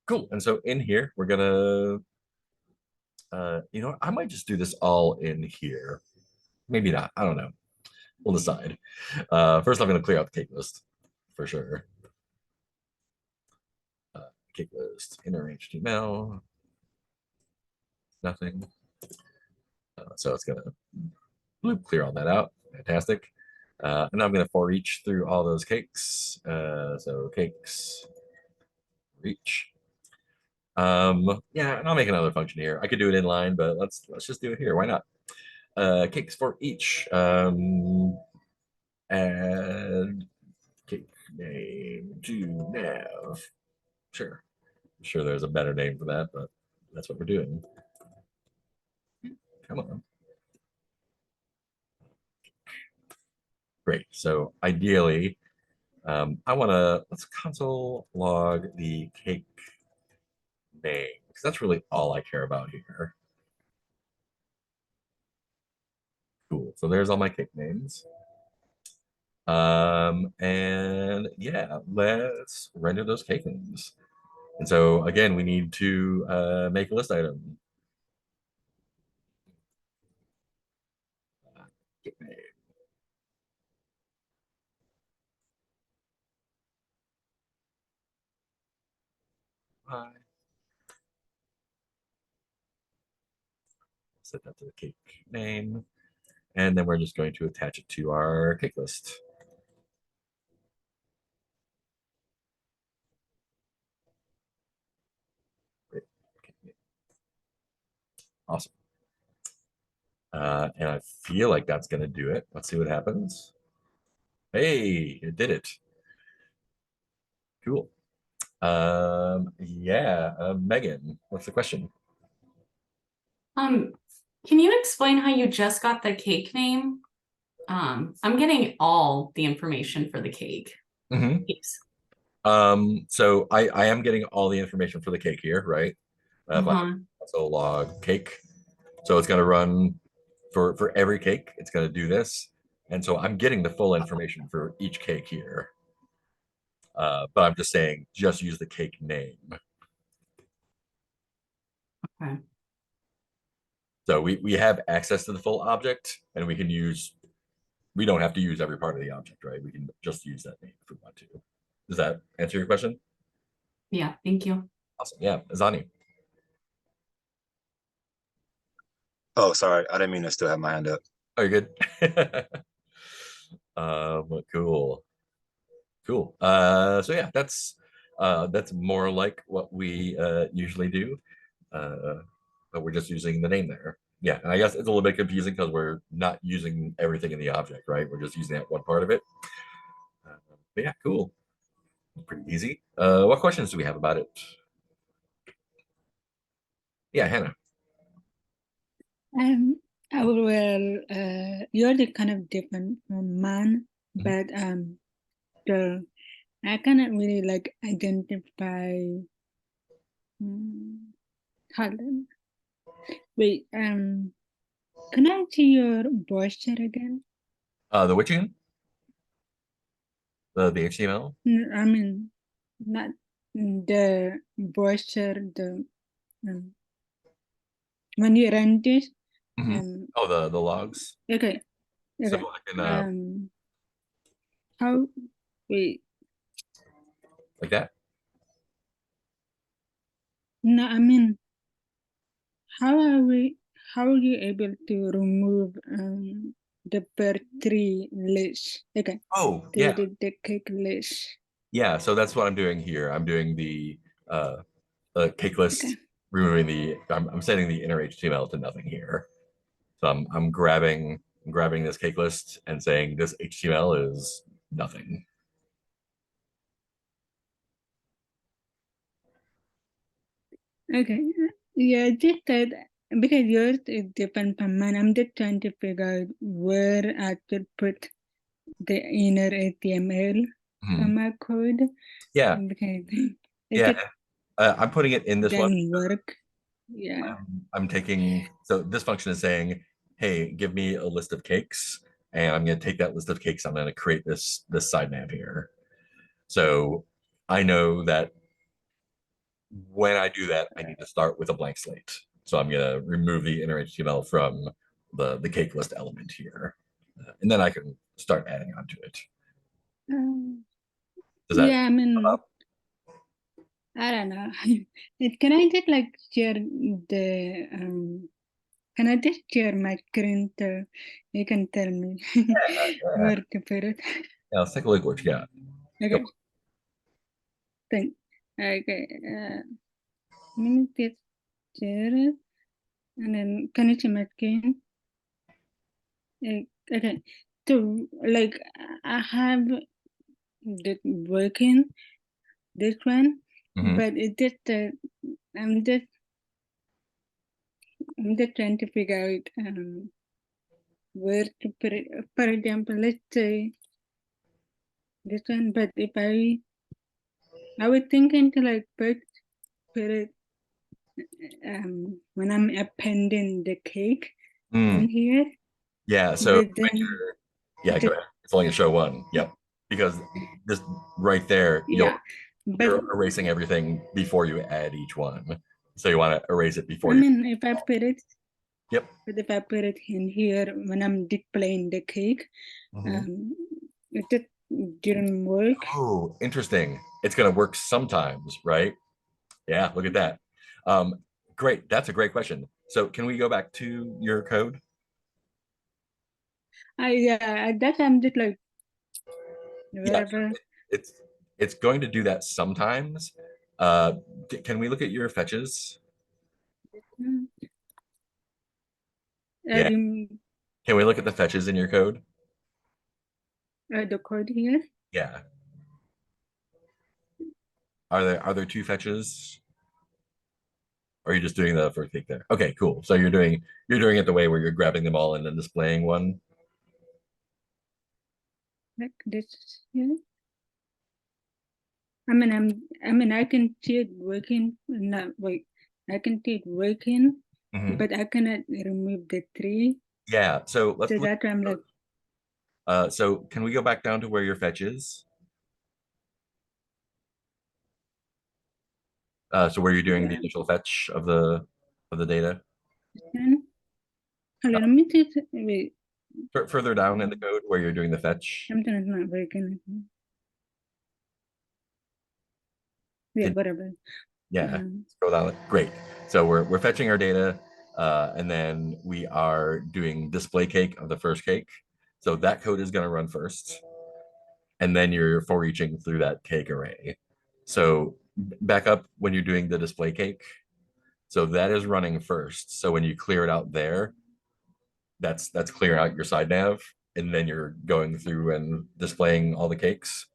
And so in here, we're gonna, I might just do this all in here. Maybe not. I don't know. We'll decide. First, I'm going to clear out the cake list for sure. Cake list, inner HTML. Nothing. So it's gonna clear all that out. Fantastic. And I'm gonna for each through all those cakes. So cakes reach. Yeah, and I'll make another function here. I could do it in line, but let's just do it here. Why not? Cakes for each. Add cake name to nav. Sure. I'm sure there's a better name for that, but that's what we're doing. Come on. Great. So ideally, I want to let's console log the cake name because that's really all I care about here. Cool. So there's all my cake names. And yeah, let's render those cake names. And so again, we need to make a list item. Cake name. Hi. Set that to the cake name. And then we're just going to attach it to our cake list. Great. Okay. Awesome. And I feel like that's going to do it. Let's see what happens. Hey, it did it. Cool. Yeah, Megan, what's the question? Can you explain how you just got the cake name? I'm getting all the information for the cake. Mhm. Yes. So I am getting all the information for the cake here, right? So log cake. So it's gonna run for every cake, it's gonna do this. And so I'm getting the full information for each cake here. But I'm just saying, just use the cake name. Okay. So we have access to the full object and we can use, we don't have to use every part of the object, right? We can just use that name if we want to. Does that answer your question? Yeah, thank you. Awesome. Yeah, Azani. Oh, sorry. I didn't mean to still have my hand up. Oh, you're good. Cool. Cool. So yeah, that's more like what we usually do. But we're just using the name there. Yeah, and I guess it's a little bit confusing because we're not using everything in the object, right? We're just using that one part of it. But yeah, cool. Pretty easy. What questions do we have about it? Yeah, Hannah. Well, you're the kind of different from man, but so I cannot really like identify. Hold on. Wait, can I see your posture again? The which again? The HTML? I mean, not the posture, the when you run this. Oh, the logs. Okay. So Okay. I can How? Wait. like that? No, I mean, how are you able to remove the per tree list? Okay. Oh, yeah. The cake list. Yeah, so that's what I'm doing here. I'm doing the cake list, Okay. removing the, I'm setting the inner HTML to nothing here. So I'm grabbing this cake list and saying this HTML is nothing. Okay. Yeah, just that because yours is different from mine. I'm just trying to figure out where I should put the inner HTML from my code. Yeah. Because Yeah. I'm putting it in this one. doesn't work. Yeah. I'm taking, so this function is saying, hey, give me a list of cakes, and I'm going to take that list of cakes. I'm going to create this side map here. So I know that when I do that, I need to start with a blank slate. So I'm going to remove the inner HTML from the cake list element here, and then I can start adding onto it. Does that? Yeah, I mean, I don't know. Can I just like share the can I just share my screen so you can tell me where to put it? Yeah, let's take a look what you got. Okay. Thank. Okay. Let me just share it, and then can you see my screen? Okay. So like I have did working this one, Mhm. but it just I'm just trying to figure out where to put it. For example, let's say this one, but if I was thinking to like put it when I'm appending the cake in here, Yeah, so but then yeah, go ahead. It's only a show one. Yep. Because this right there, yeah, but you're erasing everything before you add each one. So you want to erase it before I you. mean, if I put it, Yep. but if I put it in here when I'm displaying the cake, it just didn't work. Oh, interesting. It's going to work sometimes, right? Yeah, look at that. Great. That's a great question. So can we go back to your code? That I'm just like Yeah, wherever. it's going to do that sometimes. Can we look at your fetches? Yeah. Can we look at the fetches in your code? The code here. Yeah. Are there two fetches? Or are you just doing the first cake there? Okay, cool. So you're doing it the way where you're grabbing them all and then displaying one. Like this here. I mean I can see it working. Not wait, I can see it working, but I cannot remove the tree. Yeah. So let's So look. that I'm like. So can we go back down to where your fetch is? So where you're doing the initial fetch of the data? Let me see. Wait. Further down in the code where you're doing the fetch. Something is not working. Yeah, whatever. Yeah, scroll down. Great. So we're fetching our data, and then we are doing display cake of the first cake. So that code is going to run first, and then you're for eaching through that cake array. So back up when you're doing the display cake. So that is running first. So when you clear it out there, that's clearing out your side nav, and then you're going through and displaying all the cakes.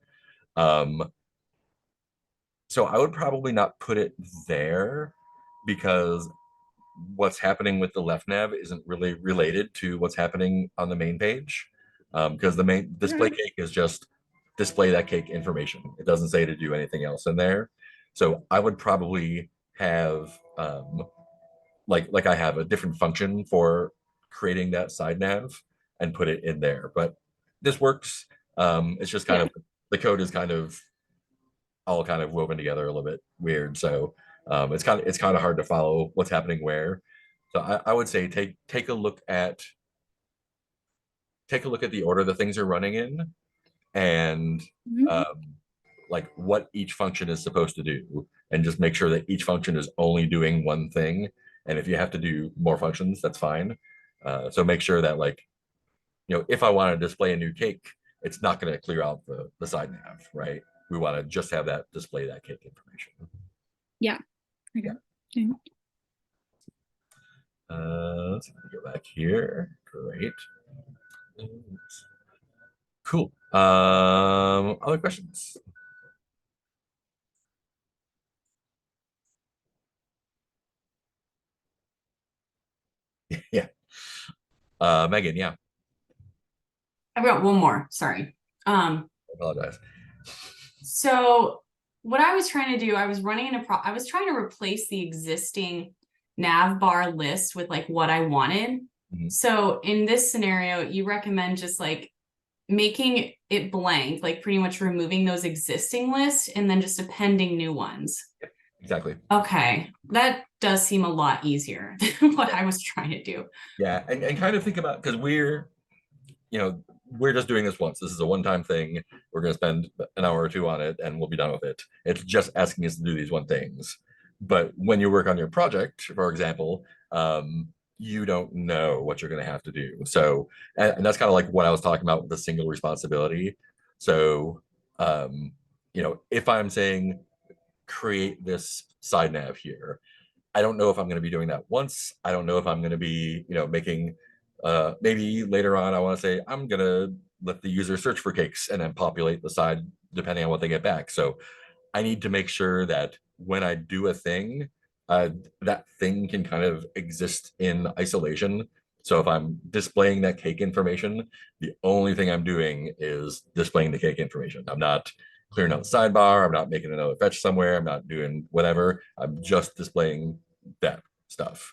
So I would probably not put it there because what's happening with the left nav isn't really related to what's happening on the main page. Because the main display cake is just display that cake information. It doesn't say to do anything else in there. So I would probably have like I have a different function for creating that side nav and put it in there. But this works. It's just kind of the code is kind of all kind of woven together a little bit weird. So it's kind of hard to follow what's happening where. So I would say take a look at the order the things are running in, and like what each function is supposed to do, and just make sure that each function is only doing one thing. And if you have to do more functions, that's fine. So make sure that, like, if I want to display a new cake, it's not going to clear out the side nav, right? We want to just have that display that cake information. Yeah. Okay. Yeah. Let's go back here. Great. Cool. Other questions? Yeah. Megan, yeah. I've got one more, sorry. I apologize. So what I was trying to do, I was trying to replace the existing nav bar list with like what I wanted. So in this scenario, you recommend just like making it blank, like pretty much removing those existing lists and then just appending new ones. Yep, exactly. Okay, that does seem a lot easier than what I was trying to do. Yeah, and kind of think about, because we're just doing this once. This is a one-time thing. We're going to spend an hour or two on it and we'll be done with it. It's just asking us to do these one things. But when you work on your project, for example, you don't know what you're going to have to do. So, and that's kind of like what I was talking about with the single responsibility. So, if I'm saying create this side nav here, I don't know if I'm going to be doing that once. I don't know if I'm going to be, making, maybe later on I want to say I'm going to let the user search for cakes and then populate the side depending on what they get back. So I need to make sure that when I do a thing, that thing can kind of exist in isolation. So if I'm displaying that cake information, the only thing I'm doing is displaying the cake information. I'm not clearing out the sidebar. I'm not making another fetch somewhere. I'm not doing whatever. I'm just displaying that stuff.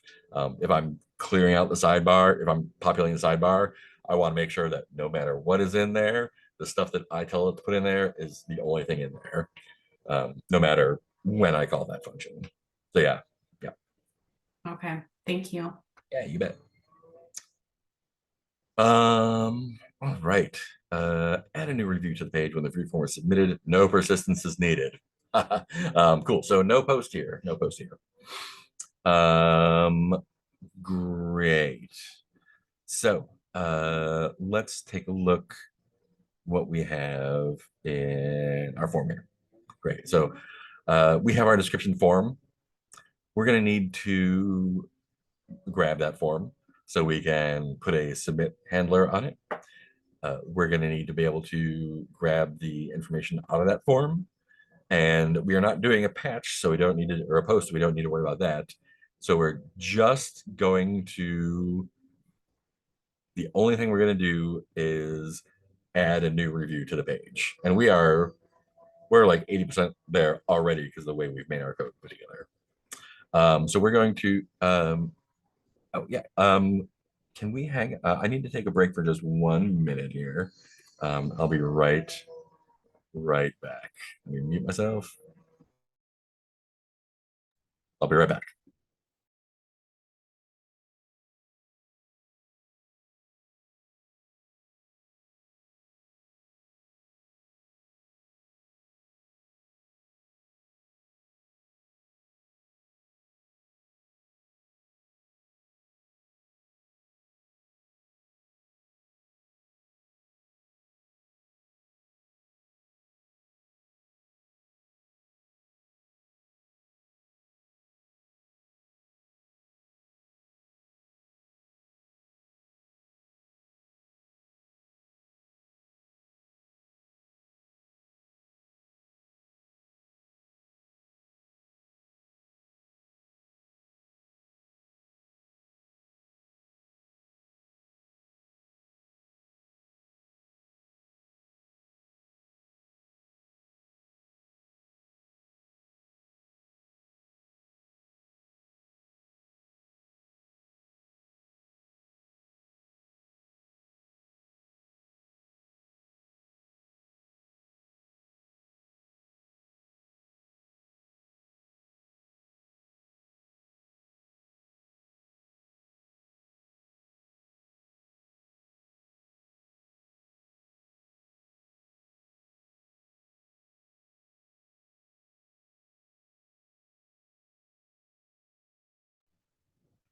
If I'm clearing out the sidebar, if I'm populating the sidebar, I want to make sure that no matter what is in there, the stuff that I tell it to put in there is the only thing in there, no matter when I call that function. So yeah. Okay, thank you. Yeah, you bet. All right. Add a new review to the page when the review form is submitted. No persistence is needed. Cool. So no post here. No post here. Great. So let's take a look what we have in our form here. Great. So we have our description form. We're going to need to grab that form so we can put a submit handler on it. We're going to need to be able to grab the information out of that form. And we are not doing a patch, so we don't need to, or a post, we don't need to worry about that. So we're just going to, the only thing we're going to do is add a new review to the page. And we're like 80% there already because of the way we've made our code put together. So we're going to, can we hang, I need to take a break for just 1 minute here. I'll be right back. Let me mute myself. I'll be right back.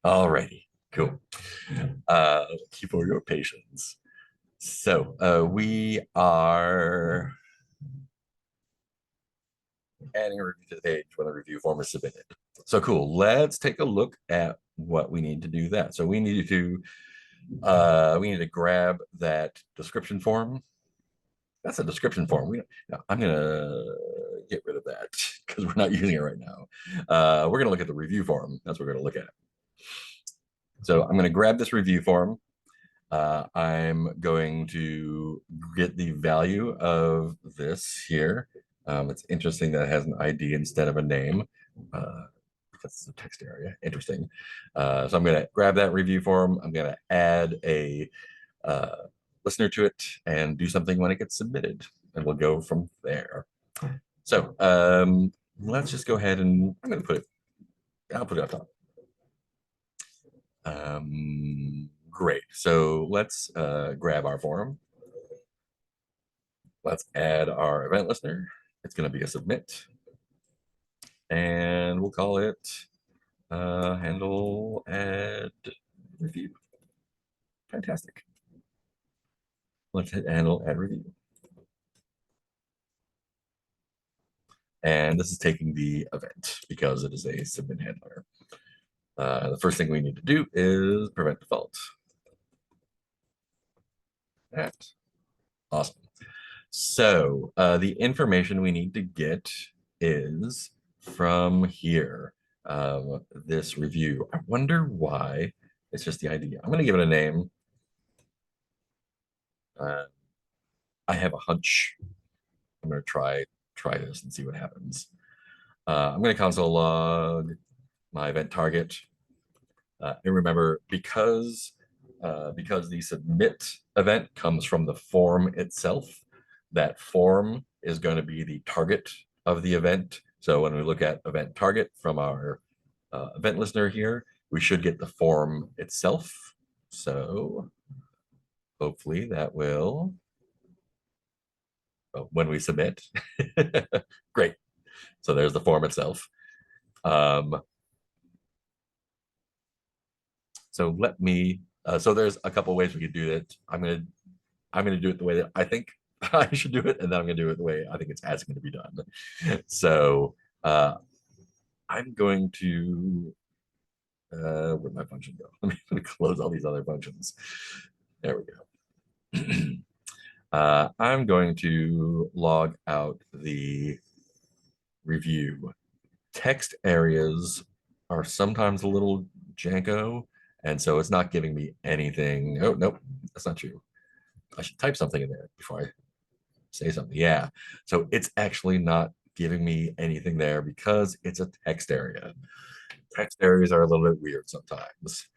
Alrighty, cool. Thank you for your patience. So we are adding a review to the page when the review form is submitted. So cool. Let's take a look at what we need to do that. So we need to grab that description form. That's a description form. I'm gonna get rid of that because we're not using it right now. We're gonna look at the review form. That's what we're gonna look at. So I'm gonna grab this review form. I'm going to get the value of this here. It's interesting that it has an ID instead of a name. That's the text area. Interesting. So I'm going to grab that review form. I'm going to add a listener to it and do something when it gets submitted, and we'll go from there. So let's just go ahead and I'm going to put it. I'll put it up top. Great. So let's grab our form. Let's add our event listener. It's going to be a submit. And we'll call it handle add review. Fantastic. Let's hit handle add review. And this is taking the event because it is a submit handler. The first thing we need to do is prevent default. That. Awesome. So the information we need to get is from here. This review. I wonder why it's just the idea. I'm going to give it a name. I have a hunch. I'm going to try this and see what happens. I'm going to console log my event target. And remember, because the submit event comes from the form itself, that form is going to be the target of the event. So when we look at event target from our event listener here, we should get the form itself. So hopefully that will, when we submit, great. So there's the form itself. So let me, so there's a couple ways we could do it. I'm gonna do it the way that I think I should do it, and then I'm gonna do it the way I think it's asking to be done. So I'm going to, where'd my function go? Let me close all these other functions. There we go. I'm going to log out the review. Text areas are sometimes a little janko, and so it's not giving me anything. Oh, nope, that's not true. I should type something in there before I say something. Yeah, so it's actually not giving me anything there because it's a text area. Text areas are a little bit weird sometimes.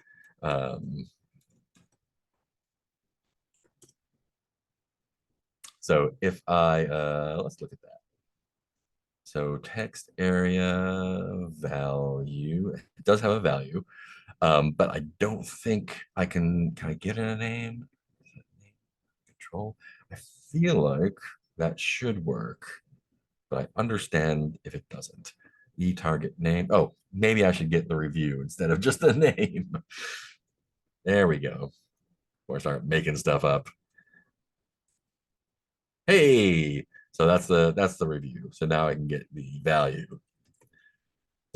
So if I, let's look at that. So text area value, it does have a value, but I don't think I can I get in a name? Control. I feel like that should work, but I understand if it doesn't. E-target name. Oh, maybe I should get the review instead of just the name. There we go. Or start making stuff up. Hey, so that's the review. So now I can get the value.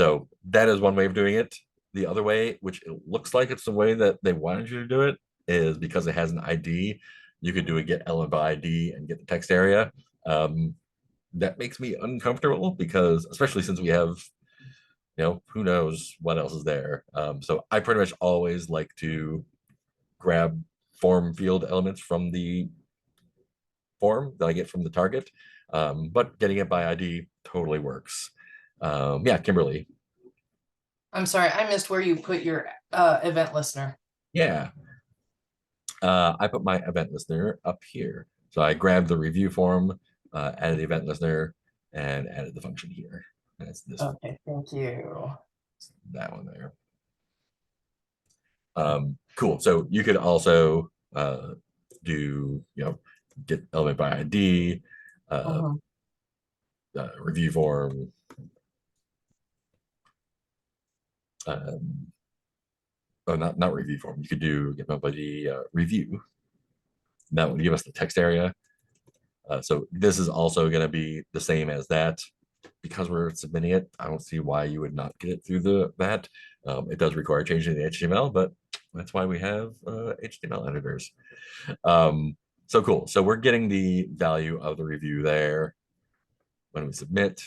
So that is one way of doing it. The other way, which it looks like it's the way that they wanted you to do it, is because it has an ID. You could do a get element by ID and get the text area. That makes me uncomfortable because, especially since we have, who knows what else is there. So I pretty much always like to grab form field elements from the form that I get from the target, but getting it by ID totally works. Yeah, Kimberly. I'm sorry, I missed where you put your event listener. Yeah. I put my event listener up here. So I grabbed the review form, added the event listener, and added the function here. That's this. Okay, thank you. That one there. Cool. So you could also do, get element by ID, review form. Oh, not review form. You could do get element by ID review. That would give us the text area. So this is also going to be the same as that. Because we're submitting it, I don't see why you would not get it through that. It does require changing the HTML, but that's why we have HTML editors. So cool. So we're getting the value of the review there when we submit.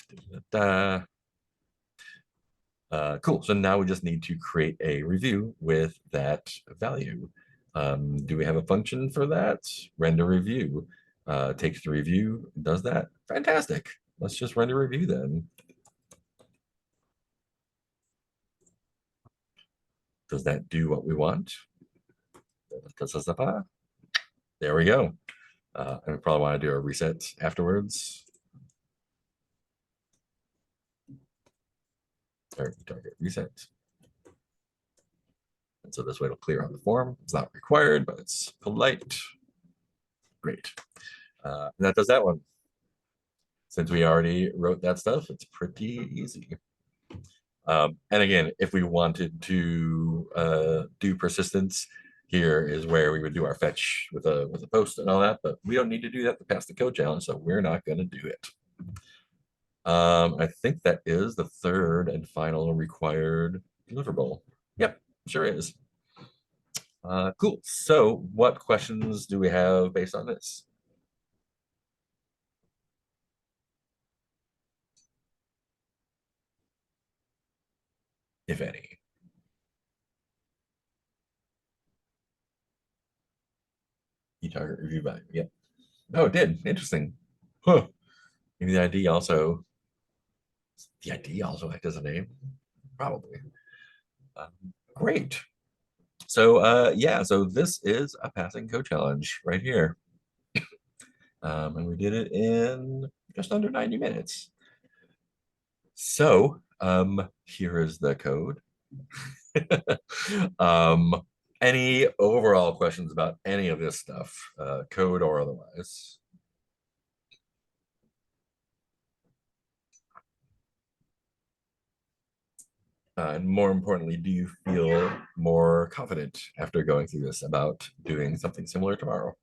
Cool. So now we just need to create a review with that value. Do we have a function for that? Render review. Takes the review, does that. Fantastic. Let's just render review then. Does that do what we want? There we go. And we probably want to do a reset afterwards. Or target reset. And so this way it'll clear out the form. It's not required, but it's polite. Great. And that does that one. Since we already wrote that stuff, it's pretty easy. And again, if we wanted to do persistence, here is where we would do our fetch with a post and all that, but we don't need to do that to pass the code challenge, so we're not going to do it. I think that is the third and final required deliverable. Yep, sure is. Cool. So what questions do we have based on this? if any? E-target review value. Yep. Oh, it did. Interesting. Huh. Maybe the ID also act as a name. Probably. Great. So yeah, so this is a passing code challenge right here. And we did it in just under 90 minutes. So here is the code. Any overall questions about any of this stuff, code or otherwise? And more importantly, do you feel more confident after going through this about doing something similar tomorrow?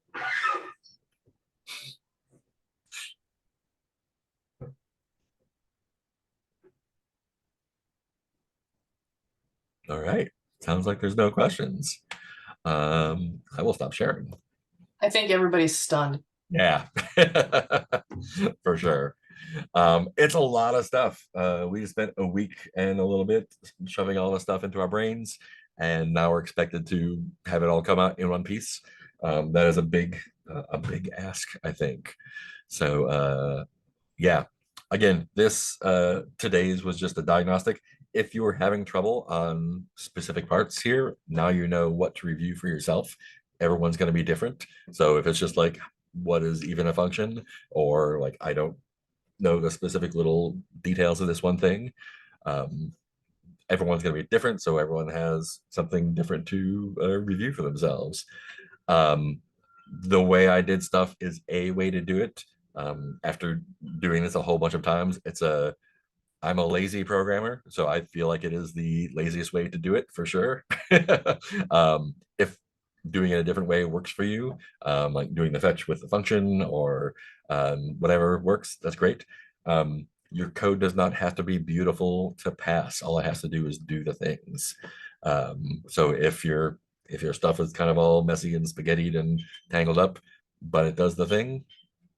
All right. Sounds like there's no questions. I will stop sharing. I think everybody's stunned. Yeah, for sure. It's a lot of stuff. We spent a week and a little bit shoving all the stuff into our brains, and now we're expected to have it all come out in one piece. That is a big ask, I think. So yeah, again, this today's was just a diagnostic. If you were having trouble on specific parts here, now you know what to review for yourself. Everyone's going to be different. So if it's just like, what is even a function, or like, I don't know the specific little details of this one thing, everyone's going to be different. So everyone has something different to review for themselves. The way I did stuff is a way to do it. After doing this a whole bunch of times, I'm a lazy programmer, so I feel like it is the laziest way to do it for sure. If doing it a different way works for you, like doing the fetch with the function or whatever works, that's great. Your code does not have to be beautiful to pass. All it has to do is do the things. So if your stuff is kind of all messy and spaghettied and tangled up, but it does the thing,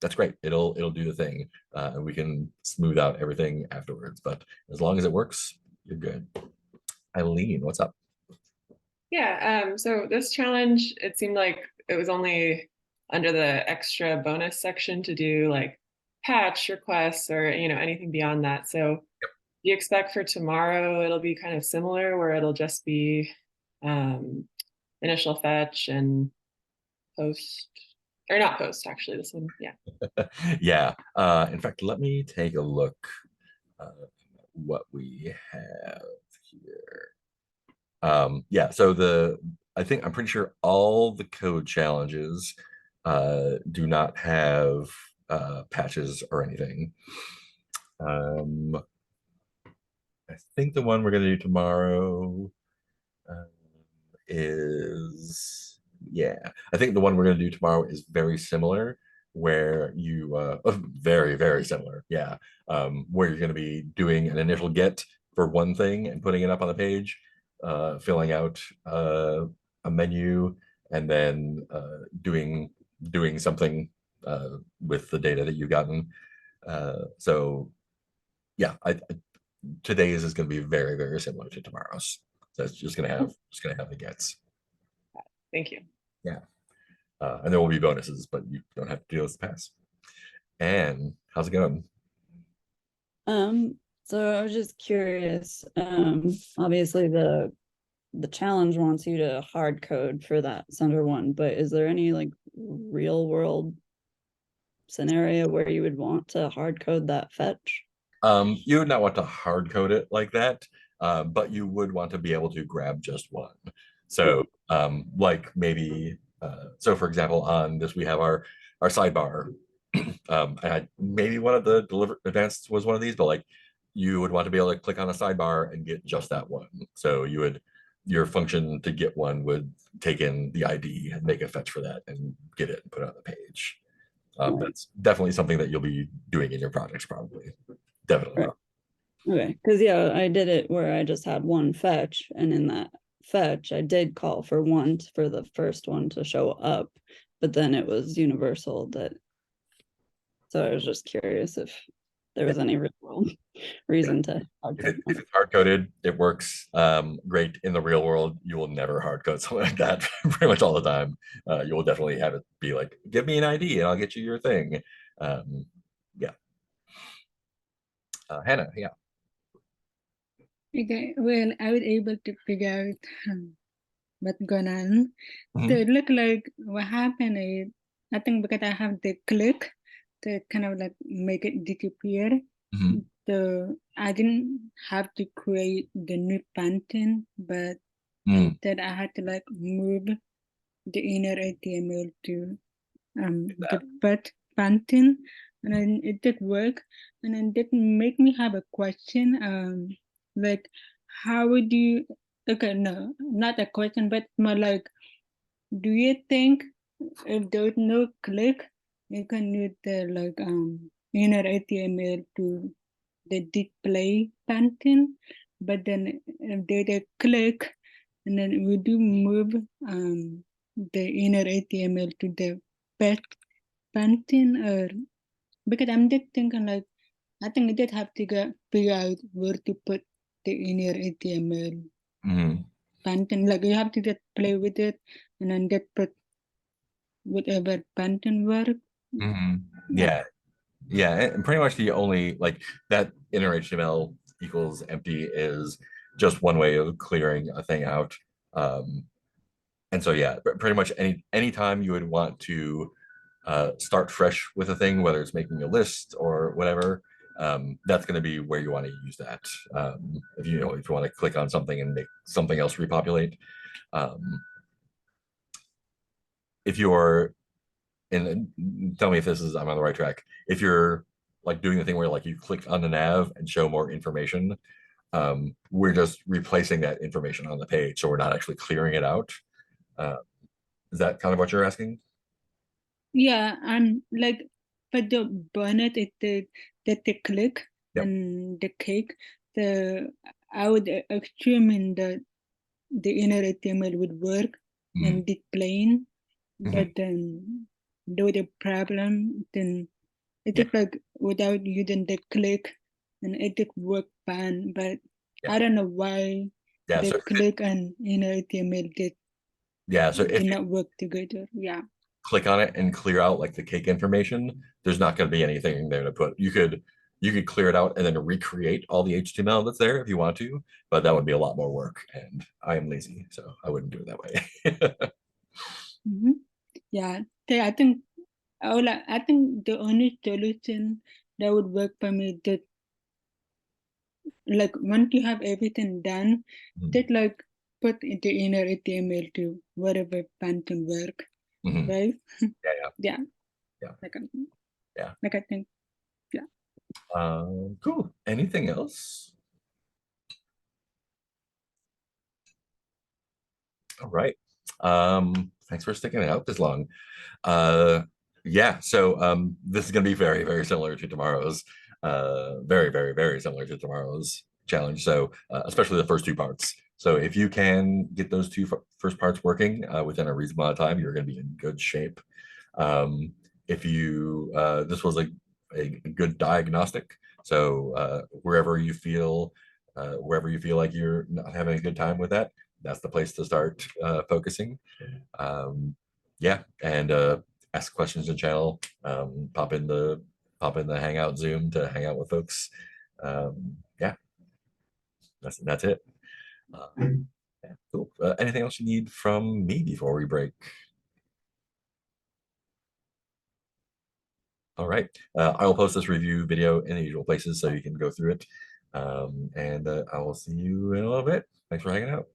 that's great. It'll do the thing, and we can smooth out everything afterwards. But as long as it works, you're good. Eileen, what's up? Yeah, so this challenge, it seemed like it was only under the extra bonus section to do like patch requests or anything beyond that. So do you expect for tomorrow it'll be kind of similar, where it'll just be initial fetch and post, or not post, actually, this one, yeah. Yeah, in fact, let me take a look what we have here. Yeah, so I'm pretty sure all the code challenges do not have patches or anything. I think the one we're going to do tomorrow I think the one we're going to do tomorrow is very similar, where you very, very similar, yeah, where you're going to be doing an initial get for one thing and putting it up on the page, filling out a menu, and then doing something with the data that you've gotten. So yeah, today's is going to be very, very similar to tomorrow's. So it's just going to have the gets. Thank you. Yeah. And there will be bonuses, but you don't have to do those to pass. And how's it going? So I was just curious. Obviously the challenge wants you to hard code for that center one, but is there any like real world scenario where you would want to hard code that fetch? You would not want to hard code it like that, but you would want to be able to grab just one. So like maybe, so for example, on this, we have our sidebar. And maybe one of the deliver advanced was one of these, but like you would want to be able to click on a sidebar and get just that one. So your function to get one would take in the ID and make a fetch for that and get it and put it on the page. That's definitely something that you'll be doing in your projects, probably. Definitely. Right. Okay, because yeah, I did it where I just had one fetch, and in that fetch I did call for the first one to show up, but then it was universal. So I was just curious if there was any real world reason to hard If, code if one. it's hard coded, it works great in the real world. You will never hard code something like that pretty much all the time. You will definitely have it be like, give me an ID and I'll get you your thing. Yeah. Hannah, yeah. Okay, well, I was able to figure out what's going on. So Mhm. it looked like what happened is, I think because I have the click to kind of like make it disappear. Mhm. So I didn't have to create the new pattern, but Mm. instead I had to like move the inner HTML to the but pattern, and then it did work, and then did make me have a question. Like, how would you? Okay, no, not a question, but more like, do you think if there's no click, you can use the like inner HTML to the display pattern, but then if there's a click, and then we do move the inner HTML to the pet pattern, or because I'm just thinking like, I think I just have to figure out where to put the inner HTML Mhm. pattern. Like you have to just play with it and then just put whatever pattern work. Mhm. Yeah. Yeah, and pretty much the only like that inner HTML equals empty is just one way of clearing a thing out. And so yeah, pretty much anytime you would want to start fresh with a thing, whether it's making a list or whatever, that's going to be where you want to use that. If you know if you want to click on something and make something else repopulate. If you're and tell me if this is I'm on the right track. If you're like doing the thing where like you click on the nav and show more information, we're just replacing that information on the page, so we're not actually clearing it out. Is that kind of what you're asking? Yeah, and like, but the bonnet is the click Yep. and the cake. I would assume that the inner HTML would work and displaying, but then though the problem, then it Yeah. is like without using the click, and it did work fine, but Yeah. I don't know why Yeah. the So click and inner HTML so if did you not work together. Yeah. click on it and clear out like the cake information, there's not going to be anything there to put. You could clear it out and then recreate all the HTML that's there if you want to, but that would be a lot more work, and I am lazy, so I wouldn't do it that way. Yeah, I think I think the only solution that would work for me that like once you have everything done, that like put the inner HTML to whatever pattern work, Mhm. right? Yeah. Yeah. Yeah. Yeah. Like I think, yeah. Cool. Anything else? All right. Thanks for sticking it out this long. Yeah, so this is going to be very, very similar to tomorrow's. Very, very, very similar to tomorrow's challenge. So especially the first two parts. So if you can get those first parts working within a reasonable amount of time, you're going to be in good shape. If you this was a good diagnostic. So wherever you feel like you're not having a good time with that, that's the place to start focusing. Yeah, and ask questions in channel. Pop in the Hangout Zoom to hang out with folks. Yeah, that's it. Yeah, cool. Anything else you need from me before we break? All right. I will post this review video in the usual places so you can go through it. And I will see you in a little bit. Thanks for hanging out.